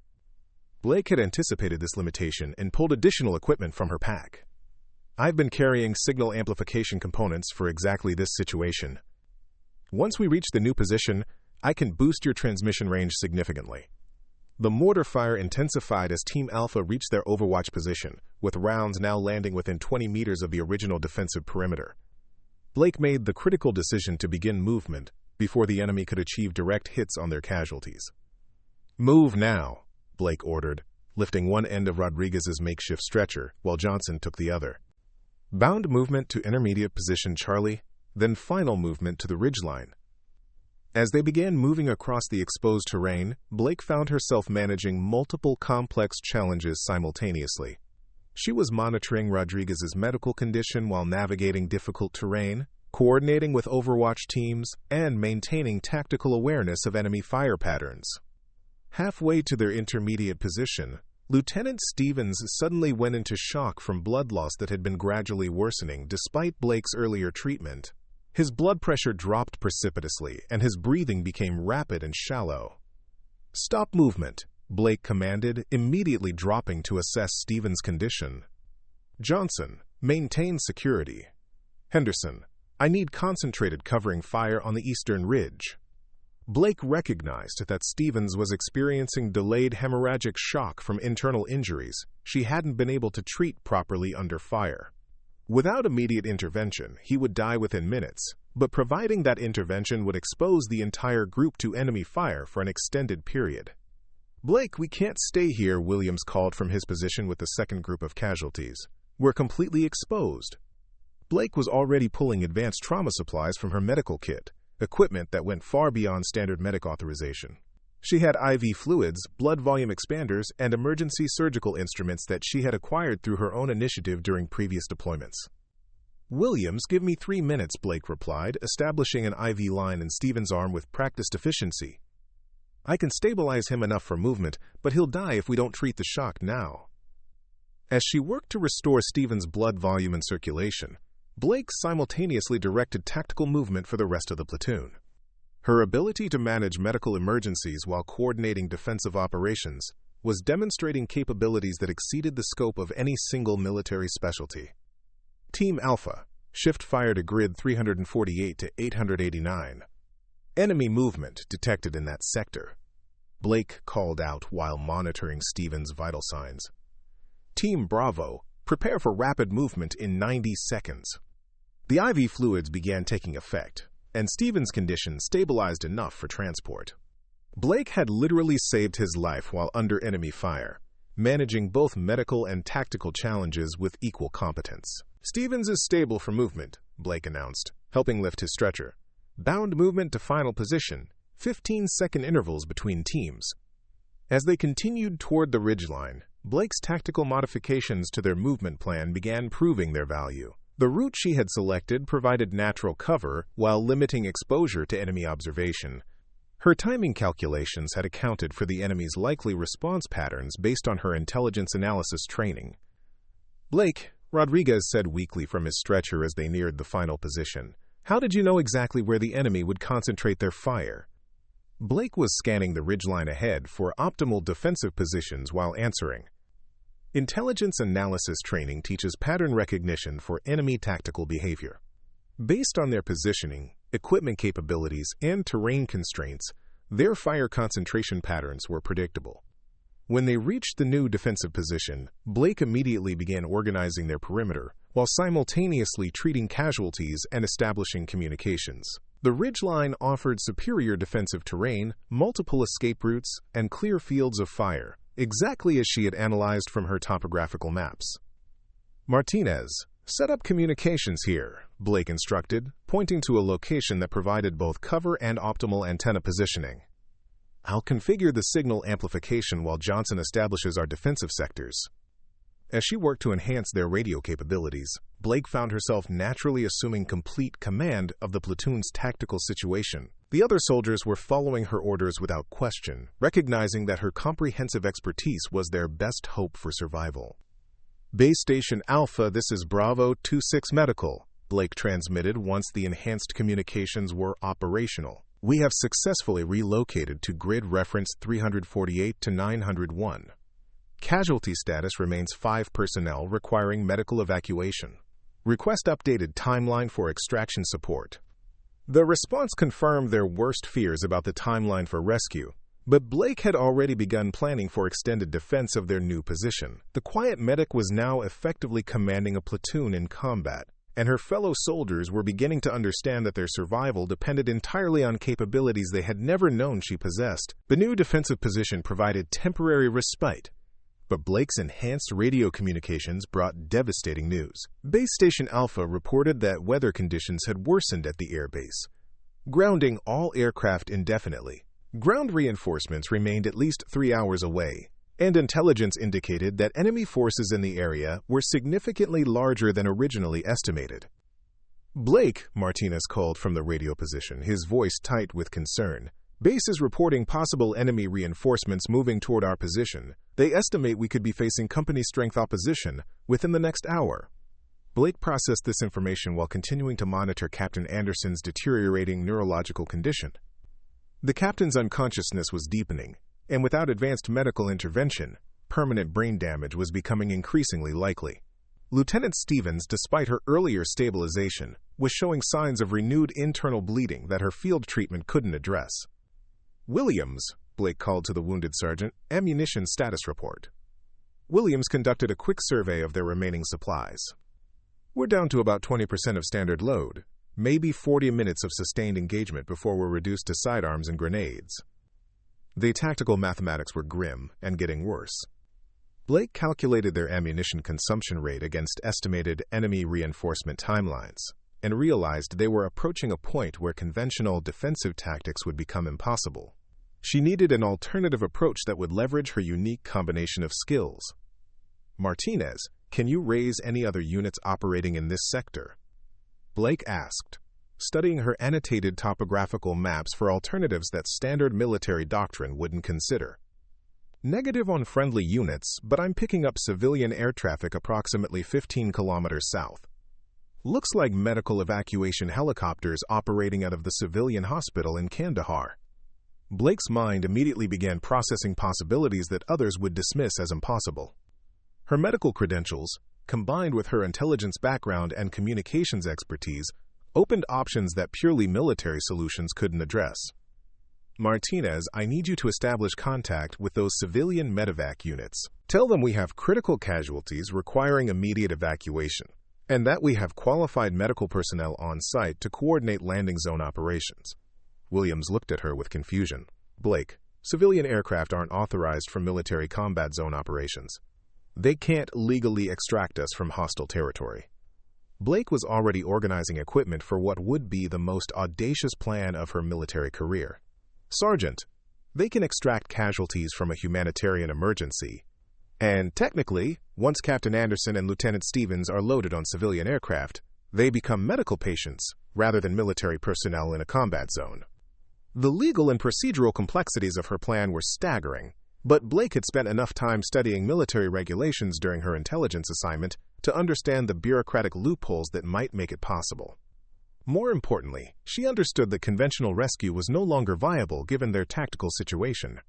Blake had anticipated this limitation and pulled additional equipment from her pack. "I've been carrying signal amplification components for exactly this situation. Once we reach the new position, I can boost your transmission range significantly." The mortar fire intensified as Team Alpha reached their Overwatch position, with rounds now landing within 20 meters of the original defensive perimeter. Blake made the critical decision to begin movement before the enemy could achieve direct hits on their casualties. "Move now," Blake ordered, lifting one end of Rodriguez's makeshift stretcher while Johnson took the other. "Bound movement to intermediate position Charlie, then final movement to the ridgeline." As they began moving across the exposed terrain, Blake found herself managing multiple complex challenges simultaneously. She was monitoring Rodriguez's medical condition while navigating difficult terrain, coordinating with Overwatch teams, and maintaining tactical awareness of enemy fire patterns. Halfway to their intermediate position, Lieutenant Stevens suddenly went into shock from blood loss that had been gradually worsening despite Blake's earlier treatment. His blood pressure dropped precipitously, and his breathing became rapid and shallow. "Stop movement," Blake commanded, immediately dropping to assess Stevens' condition. "Johnson, maintain security. Henderson, I need concentrated covering fire on the eastern ridge." Blake recognized that Stevens was experiencing delayed hemorrhagic shock from internal injuries she hadn't been able to treat properly under fire. Without immediate intervention, he would die within minutes, but providing that intervention would expose the entire group to enemy fire for an extended period. "Blake, we can't stay here," Williams called from his position with the second group of casualties. "We're completely exposed." Blake was already pulling advanced trauma supplies from her medical kit, equipment that went far beyond standard medic authorization. She had IV fluids, blood volume expanders, and emergency surgical instruments that she had acquired through her own initiative during previous deployments. "Williams, give me 3 minutes," Blake replied, establishing an IV line in Stevens' arm with practiced efficiency. "I can stabilize him enough for movement, but he'll die if we don't treat the shock now." As she worked to restore Stevens' blood volume and circulation, Blake simultaneously directed tactical movement for the rest of the platoon. Her ability to manage medical emergencies while coordinating defensive operations was demonstrating capabilities that exceeded the scope of any single military specialty. Team Alpha, shift fire to grid 348 to 889. "Enemy movement detected in that sector," Blake called out while monitoring Stevens' vital signs. "Team Bravo, prepare for rapid movement in 90 seconds. The IV fluids began taking effect, and Stevens' condition stabilized enough for transport. Blake had literally saved his life while under enemy fire, managing both medical and tactical challenges with equal competence. "Stevens is stable for movement," Blake announced, helping lift his stretcher. "Bound movement to final position, 15-second intervals between teams." As they continued toward the ridgeline, Blake's tactical modifications to their movement plan began proving their value. The route she had selected provided natural cover while limiting exposure to enemy observation. Her timing calculations had accounted for the enemy's likely response patterns based on her intelligence analysis training. "Blake," Rodriguez said weakly from his stretcher as they neared the final position, "how did you know exactly where the enemy would concentrate their fire?" Blake was scanning the ridgeline ahead for optimal defensive positions while answering. "Intelligence analysis training teaches pattern recognition for enemy tactical behavior. Based on their positioning, equipment capabilities, and terrain constraints, their fire concentration patterns were predictable." When they reached the new defensive position, Blake immediately began organizing their perimeter, while simultaneously treating casualties and establishing communications. The ridgeline offered superior defensive terrain, multiple escape routes, and clear fields of fire, exactly as she had analyzed from her topographical maps. "Martinez, set up communications here," Blake instructed, pointing to a location that provided both cover and optimal antenna positioning. "I'll configure the signal amplification while Johnson establishes our defensive sectors." As she worked to enhance their radio capabilities, Blake found herself naturally assuming complete command of the platoon's tactical situation. The other soldiers were following her orders without question, recognizing that her comprehensive expertise was their best hope for survival. "Base Station Alpha, this is Bravo 26 Medical," Blake transmitted once the enhanced communications were operational. "We have successfully relocated to grid reference 348 to 901. Casualty status remains 5 personnel requiring medical evacuation. Request updated timeline for extraction support." The response confirmed their worst fears about the timeline for rescue, but Blake had already begun planning for extended defense of their new position. The quiet medic was now effectively commanding a platoon in combat, and her fellow soldiers were beginning to understand that their survival depended entirely on capabilities they had never known she possessed. The new defensive position provided temporary respite, but Blake's enhanced radio communications brought devastating news. Base Station Alpha reported that weather conditions had worsened at the airbase. grounding all aircraft indefinitely. Ground reinforcements remained at least 3 hours away, and intelligence indicated that enemy forces in the area were significantly larger than originally estimated. "Blake," Martinez called from the radio position, his voice tight with concern. "Base is reporting possible enemy reinforcements moving toward our position. They estimate we could be facing company-strength opposition within the next hour." Blake processed this information while continuing to monitor Captain Anderson's deteriorating neurological condition. The captain's unconsciousness was deepening, and without advanced medical intervention, permanent brain damage was becoming increasingly likely. Lieutenant Stevens, despite her earlier stabilization, was showing signs of renewed internal bleeding that her field treatment couldn't address. "Williams," Blake called to the wounded sergeant, "ammunition status report." Williams conducted a quick survey of their remaining supplies. "We're down to about 20% of standard load, maybe 40 minutes of sustained engagement before we're reduced to sidearms and grenades." The tactical mathematics were grim and getting worse. Blake calculated their ammunition consumption rate against estimated enemy reinforcement timelines, and realized they were approaching a point where conventional defensive tactics would become impossible. She needed an alternative approach that would leverage her unique combination of skills. "Martinez, can you raise any other units operating in this sector?" Blake asked, studying her annotated topographical maps for alternatives that standard military doctrine wouldn't consider. "Negative on friendly units, but I'm picking up civilian air traffic approximately 15 kilometers south. Looks like medical evacuation helicopters operating out of the civilian hospital in Kandahar." Blake's mind immediately began processing possibilities that others would dismiss as impossible. Her medical credentials, combined with her intelligence background and communications expertise, opened options that purely military solutions couldn't address. "Martinez, I need you to establish contact with those civilian medevac units. Tell them we have critical casualties requiring immediate evacuation, and that we have qualified medical personnel on site to coordinate landing zone operations." Williams looked at her with confusion. "Blake, civilian aircraft aren't authorized for military combat zone operations. They can't legally extract us from hostile territory." Blake was already organizing equipment for what would be the most audacious plan of her military career. "Sergeant, they can extract casualties from a humanitarian emergency. And technically, once Captain Anderson and Lieutenant Stevens are loaded on civilian aircraft, they become medical patients rather than military personnel in a combat zone." The legal and procedural complexities of her plan were staggering, but Blake had spent enough time studying military regulations during her intelligence assignment to understand the bureaucratic loopholes that might make it possible. More importantly, she understood that conventional rescue was no longer viable given their tactical situation.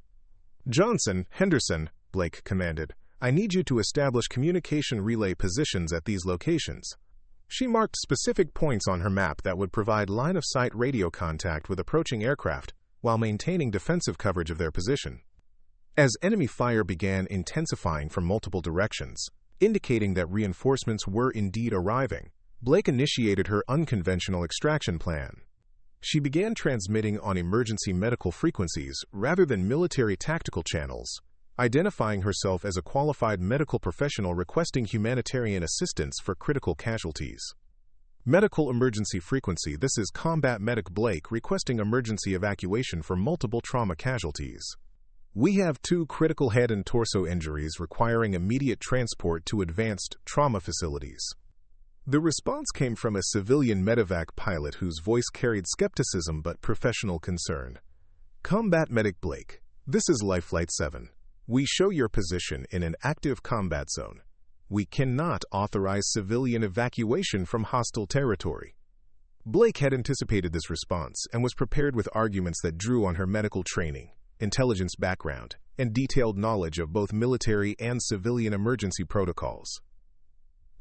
"Johnson, Henderson," Blake commanded, "I need you to establish communication relay positions at these locations." She marked specific points on her map that would provide line-of-sight radio contact with approaching aircraft while maintaining defensive coverage of their position. As enemy fire began intensifying from multiple directions, indicating that reinforcements were indeed arriving, Blake initiated her unconventional extraction plan. She began transmitting on emergency medical frequencies rather than military tactical channels, identifying herself as a qualified medical professional requesting humanitarian assistance for critical casualties. Medical emergency frequency: this is Combat Medic Blake requesting emergency evacuation for multiple trauma casualties. We have 2 critical head and torso injuries requiring immediate transport to advanced trauma facilities. The response came from a civilian medevac pilot whose voice carried skepticism but professional concern. "Combat Medic Blake, this is Life Flight 7. We show your position in an active combat zone. We cannot authorize civilian evacuation from hostile territory." Blake had anticipated this response and was prepared with arguments that drew on her medical training, intelligence background, and detailed knowledge of both military and civilian emergency protocols.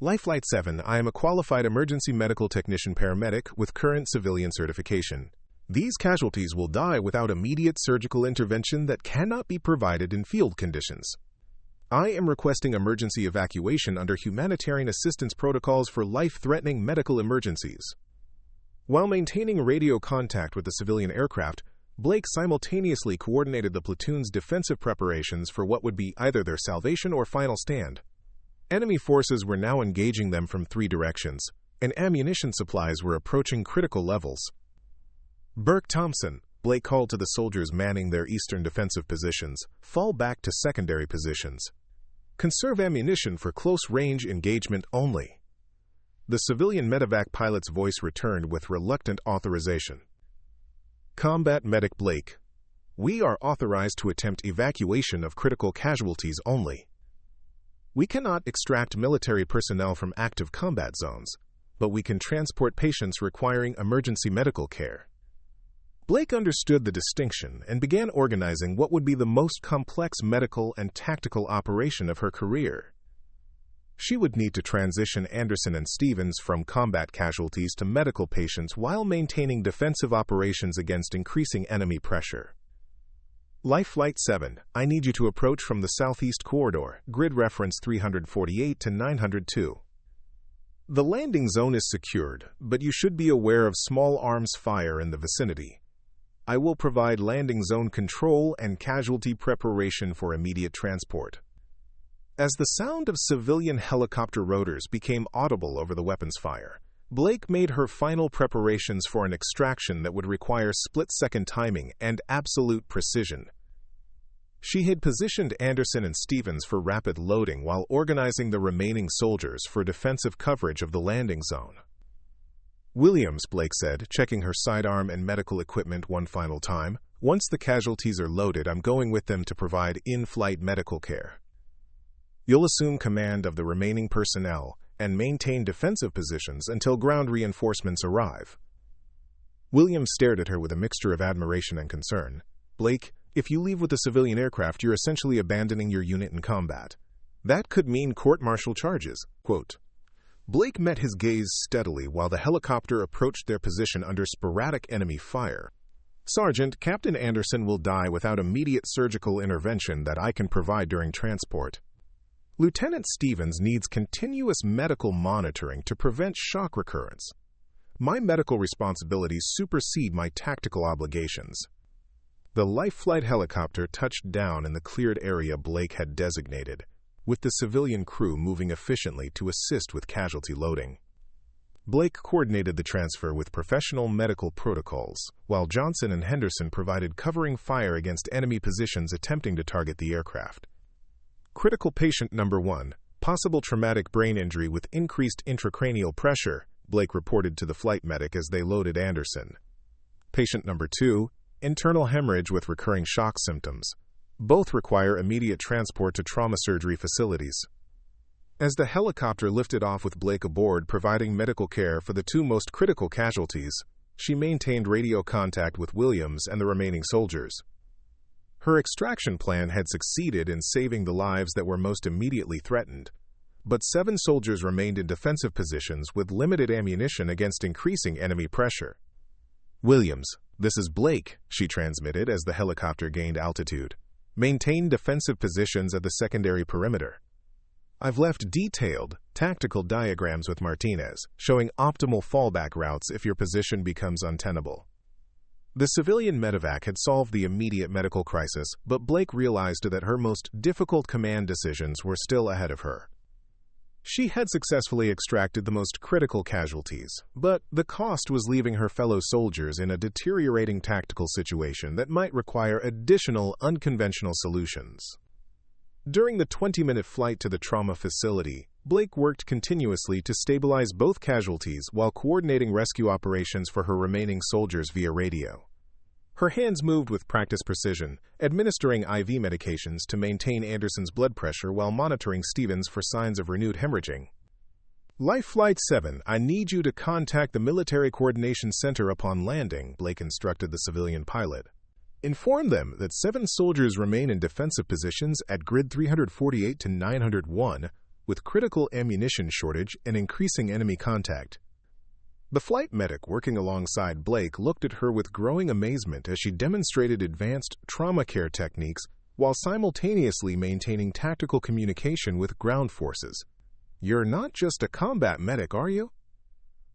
"Life Flight 7, I am a qualified emergency medical technician paramedic with current civilian certification. These casualties will die without immediate surgical intervention that cannot be provided in field conditions. I am requesting emergency evacuation under humanitarian assistance protocols for life-threatening medical emergencies." While maintaining radio contact with the civilian aircraft, Blake simultaneously coordinated the platoon's defensive preparations for what would be either their salvation or final stand. Enemy forces were now engaging them from 3 directions, and ammunition supplies were approaching critical levels. Burke Thompson, Blake called to the soldiers manning their eastern defensive positions, fall back to secondary positions. Conserve ammunition for close-range engagement only. The civilian medevac pilot's voice returned with reluctant authorization. Combat Medic Blake, we are authorized to attempt evacuation of critical casualties only. We cannot extract military personnel from active combat zones, but we can transport patients requiring emergency medical care. Blake understood the distinction and began organizing what would be the most complex medical and tactical operation of her career. She would need to transition Anderson and Stevens from combat casualties to medical patients while maintaining defensive operations against increasing enemy pressure. Life Flight 7, I need you to approach from the southeast corridor, grid reference 348 to 902. The landing zone is secured, but you should be aware of small arms fire in the vicinity. I will provide landing zone control and casualty preparation for immediate transport. As the sound of civilian helicopter rotors became audible over the weapons fire, Blake made her final preparations for an extraction that would require split-second timing and absolute precision. She had positioned Anderson and Stevens for rapid loading while organizing the remaining soldiers for defensive coverage of the landing zone. Williams, Blake said, checking her sidearm and medical equipment one final time, once the casualties are loaded, I'm going with them to provide in-flight medical care. You'll assume command of the remaining personnel and maintain defensive positions until ground reinforcements arrive. Williams stared at her with a mixture of admiration and concern. Blake, if you leave with a civilian aircraft, you're essentially abandoning your unit in combat. That could mean court-martial charges. Quote, Blake met his gaze steadily while the helicopter approached their position under sporadic enemy fire. Sergeant, Captain Anderson will die without immediate surgical intervention that I can provide during transport. Lieutenant Stevens needs continuous medical monitoring to prevent shock recurrence. My medical responsibilities supersede my tactical obligations. The life flight helicopter touched down in the cleared area Blake had designated, with the civilian crew moving efficiently to assist with casualty loading. Blake coordinated the transfer with professional medical protocols, while Johnson and Henderson provided covering fire against enemy positions attempting to target the aircraft. Critical patient number 1, possible traumatic brain injury with increased intracranial pressure, Blake reported to the flight medic as they loaded Anderson. Patient number 2, internal hemorrhage with recurring shock symptoms. Both require immediate transport to trauma surgery facilities. As the helicopter lifted off with Blake aboard providing medical care for the 2 most critical casualties, she maintained radio contact with Williams and the remaining soldiers. Her extraction plan had succeeded in saving the lives that were most immediately threatened, but 7 soldiers remained in defensive positions with limited ammunition against increasing enemy pressure. Williams, this is Blake, she transmitted as the helicopter gained altitude. Maintain defensive positions at the secondary perimeter. I've left detailed, tactical diagrams with Martinez, showing optimal fallback routes if your position becomes untenable. The civilian medevac had solved the immediate medical crisis, but Blake realized that her most difficult command decisions were still ahead of her. She had successfully extracted the most critical casualties, but the cost was leaving her fellow soldiers in a deteriorating tactical situation that might require additional unconventional solutions. During the 20-minute flight to the trauma facility, Blake worked continuously to stabilize both casualties while coordinating rescue operations for her remaining soldiers via radio. Her hands moved with practiced precision, administering IV medications to maintain Anderson's blood pressure while monitoring Stevens for signs of renewed hemorrhaging. Life Flight 7, I need you to contact the Military Coordination Center upon landing, Blake instructed the civilian pilot. Inform them that 7 soldiers remain in defensive positions at grid 348 to 901 with critical ammunition shortage and increasing enemy contact. The flight medic working alongside Blake looked at her with growing amazement as she demonstrated advanced trauma care techniques while simultaneously maintaining tactical communication with ground forces. You're not just a combat medic, are you?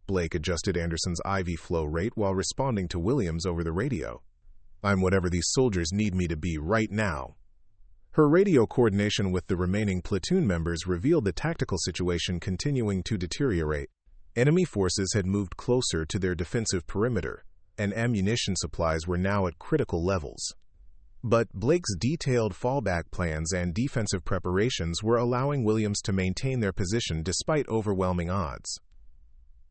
Blake adjusted Anderson's IV flow rate while responding to Williams over the radio. I'm whatever these soldiers need me to be right now. Her radio coordination with the remaining platoon members revealed the tactical situation continuing to deteriorate. Enemy forces had moved closer to their defensive perimeter, and ammunition supplies were now at critical levels. But Blake's detailed fallback plans and defensive preparations were allowing Williams to maintain their position despite overwhelming odds.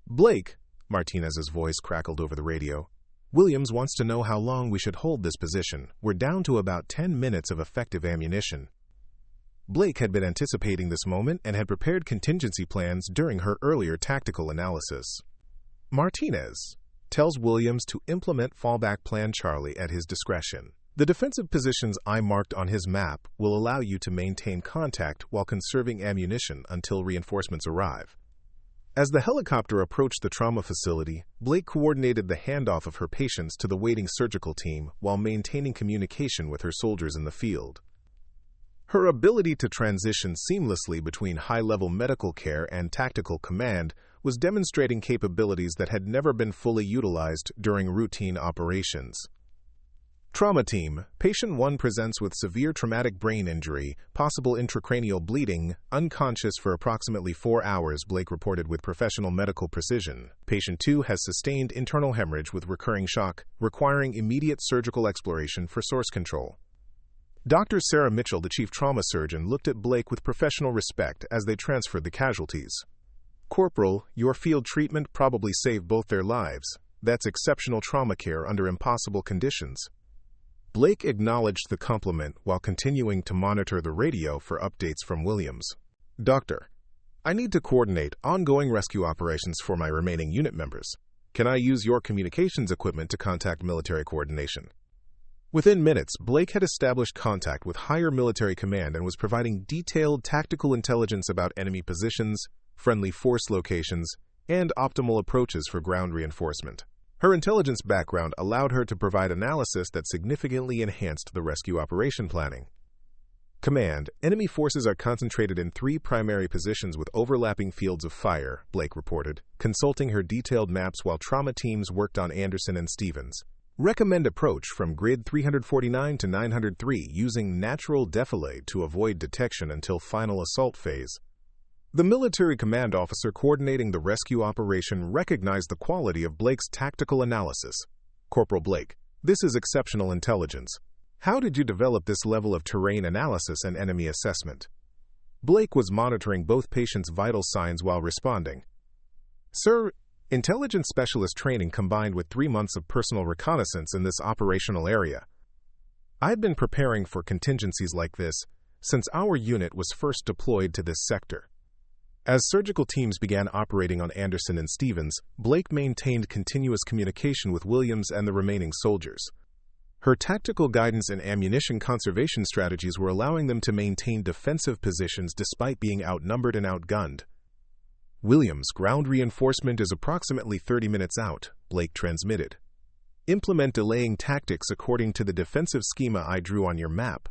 "Blake," Martinez's voice crackled over the radio, "Williams wants to know how long we should hold this position. We're down to about 10 minutes of effective ammunition." Blake had been anticipating this moment and had prepared contingency plans during her earlier tactical analysis. Martinez tells Williams to implement fallback plan Charlie at his discretion. "The defensive positions I marked on his map will allow you to maintain contact while conserving ammunition until reinforcements arrive." As the helicopter approached the trauma facility, Blake coordinated the handoff of her patients to the waiting surgical team while maintaining communication with her soldiers in the field. Her ability to transition seamlessly between high-level medical care and tactical command was demonstrating capabilities that had never been fully utilized during routine operations. Trauma team, patient 1 presents with severe traumatic brain injury, possible intracranial bleeding, unconscious for approximately 4 hours, Blake reported with professional medical precision. Patient 2 has sustained internal hemorrhage with recurring shock, requiring immediate surgical exploration for source control. Dr. Sarah Mitchell, the chief trauma surgeon, looked at Blake with professional respect as they transferred the casualties. "Corporal, your field treatment probably saved both their lives. That's exceptional trauma care under impossible conditions." Blake acknowledged the compliment while continuing to monitor the radio for updates from Williams. "Doctor, I need to coordinate ongoing rescue operations for my remaining unit members. Can I use your communications equipment to contact military coordination?" Within minutes, Blake had established contact with higher military command and was providing detailed tactical intelligence about enemy positions, friendly force locations, and optimal approaches for ground reinforcement. Her intelligence background allowed her to provide analysis that significantly enhanced the rescue operation planning. "Command, enemy forces are concentrated in 3 primary positions with overlapping fields of fire," Blake reported, consulting her detailed maps while trauma teams worked on Anderson and Stevens. "Recommend approach from grid 349 to 903 using natural defilade to avoid detection until final assault phase." The military command officer coordinating the rescue operation recognized the quality of Blake's tactical analysis. "Corporal Blake, this is exceptional intelligence. How did you develop this level of terrain analysis and enemy assessment?" Blake was monitoring both patients' vital signs while responding. "Sir, intelligence specialist training combined with 3 months of personal reconnaissance in this operational area. I've been preparing for contingencies like this since our unit was first deployed to this sector." As surgical teams began operating on Anderson and Stevens, Blake maintained continuous communication with Williams and the remaining soldiers. Her tactical guidance and ammunition conservation strategies were allowing them to maintain defensive positions despite being outnumbered and outgunned. "Williams, ground reinforcement is approximately 30 minutes out," Blake transmitted. "Implement delaying tactics according to the defensive schema I drew on your map.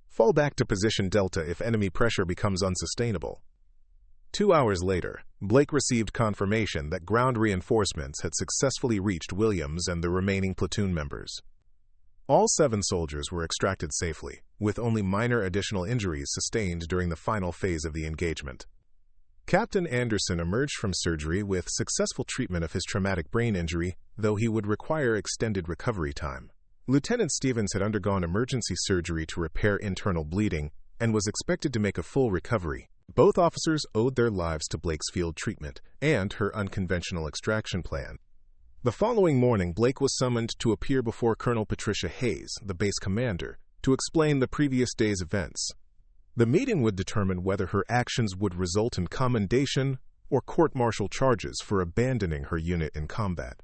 Fall back to position Delta if enemy pressure becomes unsustainable." 2 hours later, Blake received confirmation that ground reinforcements had successfully reached Williams and the remaining platoon members. All 7 soldiers were extracted safely, with only minor additional injuries sustained during the final phase of the engagement. Captain Anderson emerged from surgery with successful treatment of his traumatic brain injury, though he would require extended recovery time. Lieutenant Stevens had undergone emergency surgery to repair internal bleeding and was expected to make a full recovery. Both officers owed their lives to Blake's field treatment and her unconventional extraction plan. The following morning, Blake was summoned to appear before Colonel Patricia Hayes, the base commander, to explain the previous day's events. The meeting would determine whether her actions would result in commendation or court-martial charges for abandoning her unit in combat.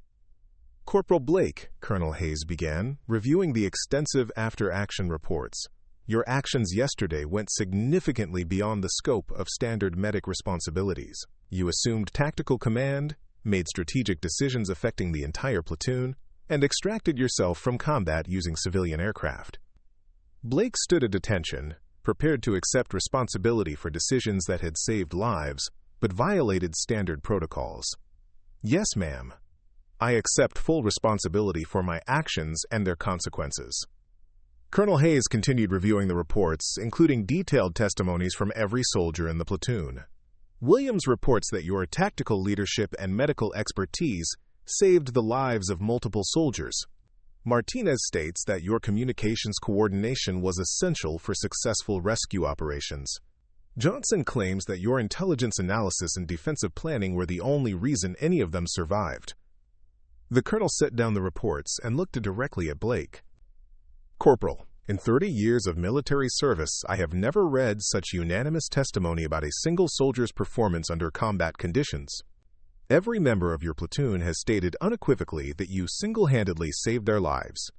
"Corporal Blake," Colonel Hayes began, reviewing the extensive after-action reports, "your actions yesterday went significantly beyond the scope of standard medic responsibilities. You assumed tactical command, made strategic decisions affecting the entire platoon, and extracted yourself from combat using civilian aircraft." Blake stood at attention, prepared to accept responsibility for decisions that had saved lives, but violated standard protocols. "Yes, ma'am. I accept full responsibility for my actions and their consequences." Colonel Hayes continued reviewing the reports, including detailed testimonies from every soldier in the platoon. "Williams reports that your tactical leadership and medical expertise saved the lives of multiple soldiers. Martinez states that your communications coordination was essential for successful rescue operations. Johnson claims that your intelligence analysis and defensive planning were the only reason any of them survived. The colonel set down the reports and looked directly at Blake. Corporal, in 30 years of military service, I have never read such unanimous testimony about a single soldier's performance under combat conditions. Every member of your platoon has stated unequivocally that you single-handedly saved their lives.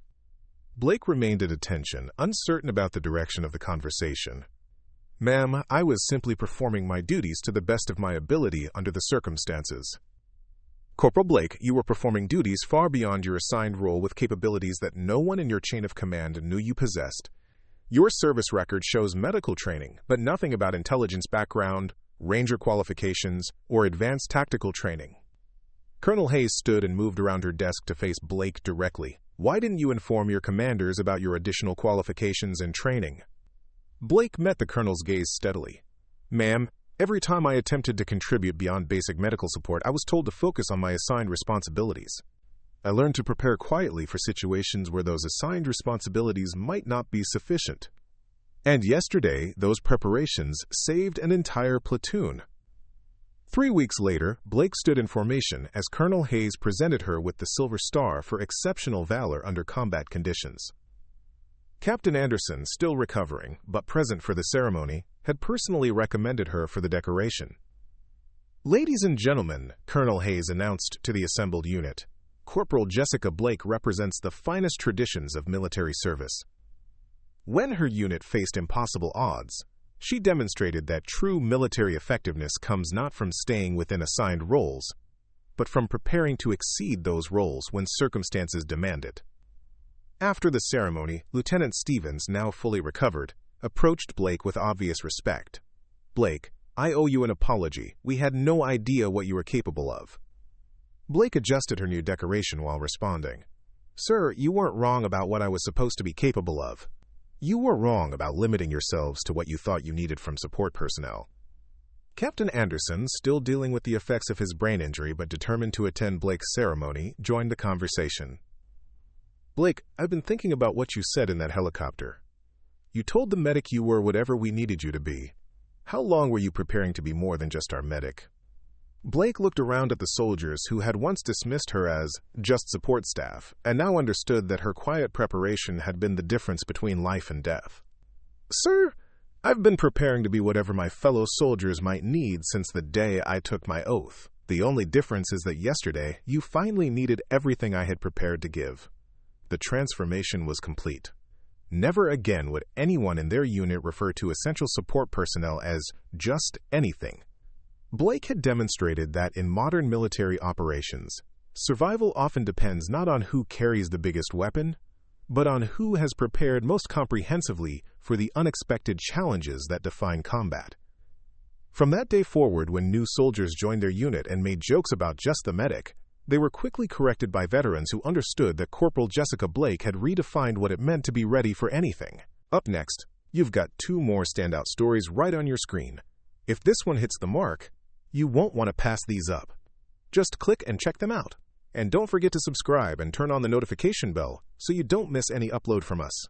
Blake remained at attention, uncertain about the direction of the conversation. Ma'am, I was simply performing my duties to the best of my ability under the circumstances. Corporal Blake, you were performing duties far beyond your assigned role with capabilities that no one in your chain of command knew you possessed. Your service record shows medical training, but nothing about intelligence background, ranger qualifications, or advanced tactical training. Colonel Hayes stood and moved around her desk to face Blake directly. Why didn't you inform your commanders about your additional qualifications and training? Blake met the colonel's gaze steadily. Ma'am, every time I attempted to contribute beyond basic medical support, I was told to focus on my assigned responsibilities. I learned to prepare quietly for situations where those assigned responsibilities might not be sufficient. And yesterday, those preparations saved an entire platoon. 3 weeks later, Blake stood in formation as Colonel Hayes presented her with the Silver Star for exceptional valor under combat conditions. Captain Anderson, still recovering, but present for the ceremony, had personally recommended her for the decoration. Ladies and gentlemen, Colonel Hayes announced to the assembled unit, Corporal Jessica Blake represents the finest traditions of military service. When her unit faced impossible odds, she demonstrated that true military effectiveness comes not from staying within assigned roles, but from preparing to exceed those roles when circumstances demand it. After the ceremony, Lieutenant Stevens, now fully recovered, approached Blake with obvious respect. Blake, I owe you an apology. We had no idea what you were capable of. Blake adjusted her new decoration while responding. Sir, you weren't wrong about what I was supposed to be capable of. You were wrong about limiting yourselves to what you thought you needed from support personnel. Captain Anderson, still dealing with the effects of his brain injury but determined to attend Blake's ceremony, joined the conversation. Blake, I've been thinking about what you said in that helicopter. You told the medic you were whatever we needed you to be. How long were you preparing to be more than just our medic? Blake looked around at the soldiers who had once dismissed her as just support staff and now understood that her quiet preparation had been the difference between life and death. Sir, I've been preparing to be whatever my fellow soldiers might need since the day I took my oath. The only difference is that yesterday you finally needed everything I had prepared to give. The transformation was complete. Never again would anyone in their unit refer to essential support personnel as just anything. Blake had demonstrated that in modern military operations, survival often depends not on who carries the biggest weapon, but on who has prepared most comprehensively for the unexpected challenges that define combat. From that day forward, when new soldiers joined their unit and made jokes about just the medic, they were quickly corrected by veterans who understood that Corporal Jessica Blake had redefined what it meant to be ready for anything. Up next, you've got 2 more standout stories right on your screen. If this one hits the mark, you won't want to pass these up. Just click and check them out. And don't forget to subscribe and turn on the notification bell so you don't miss any upload from us.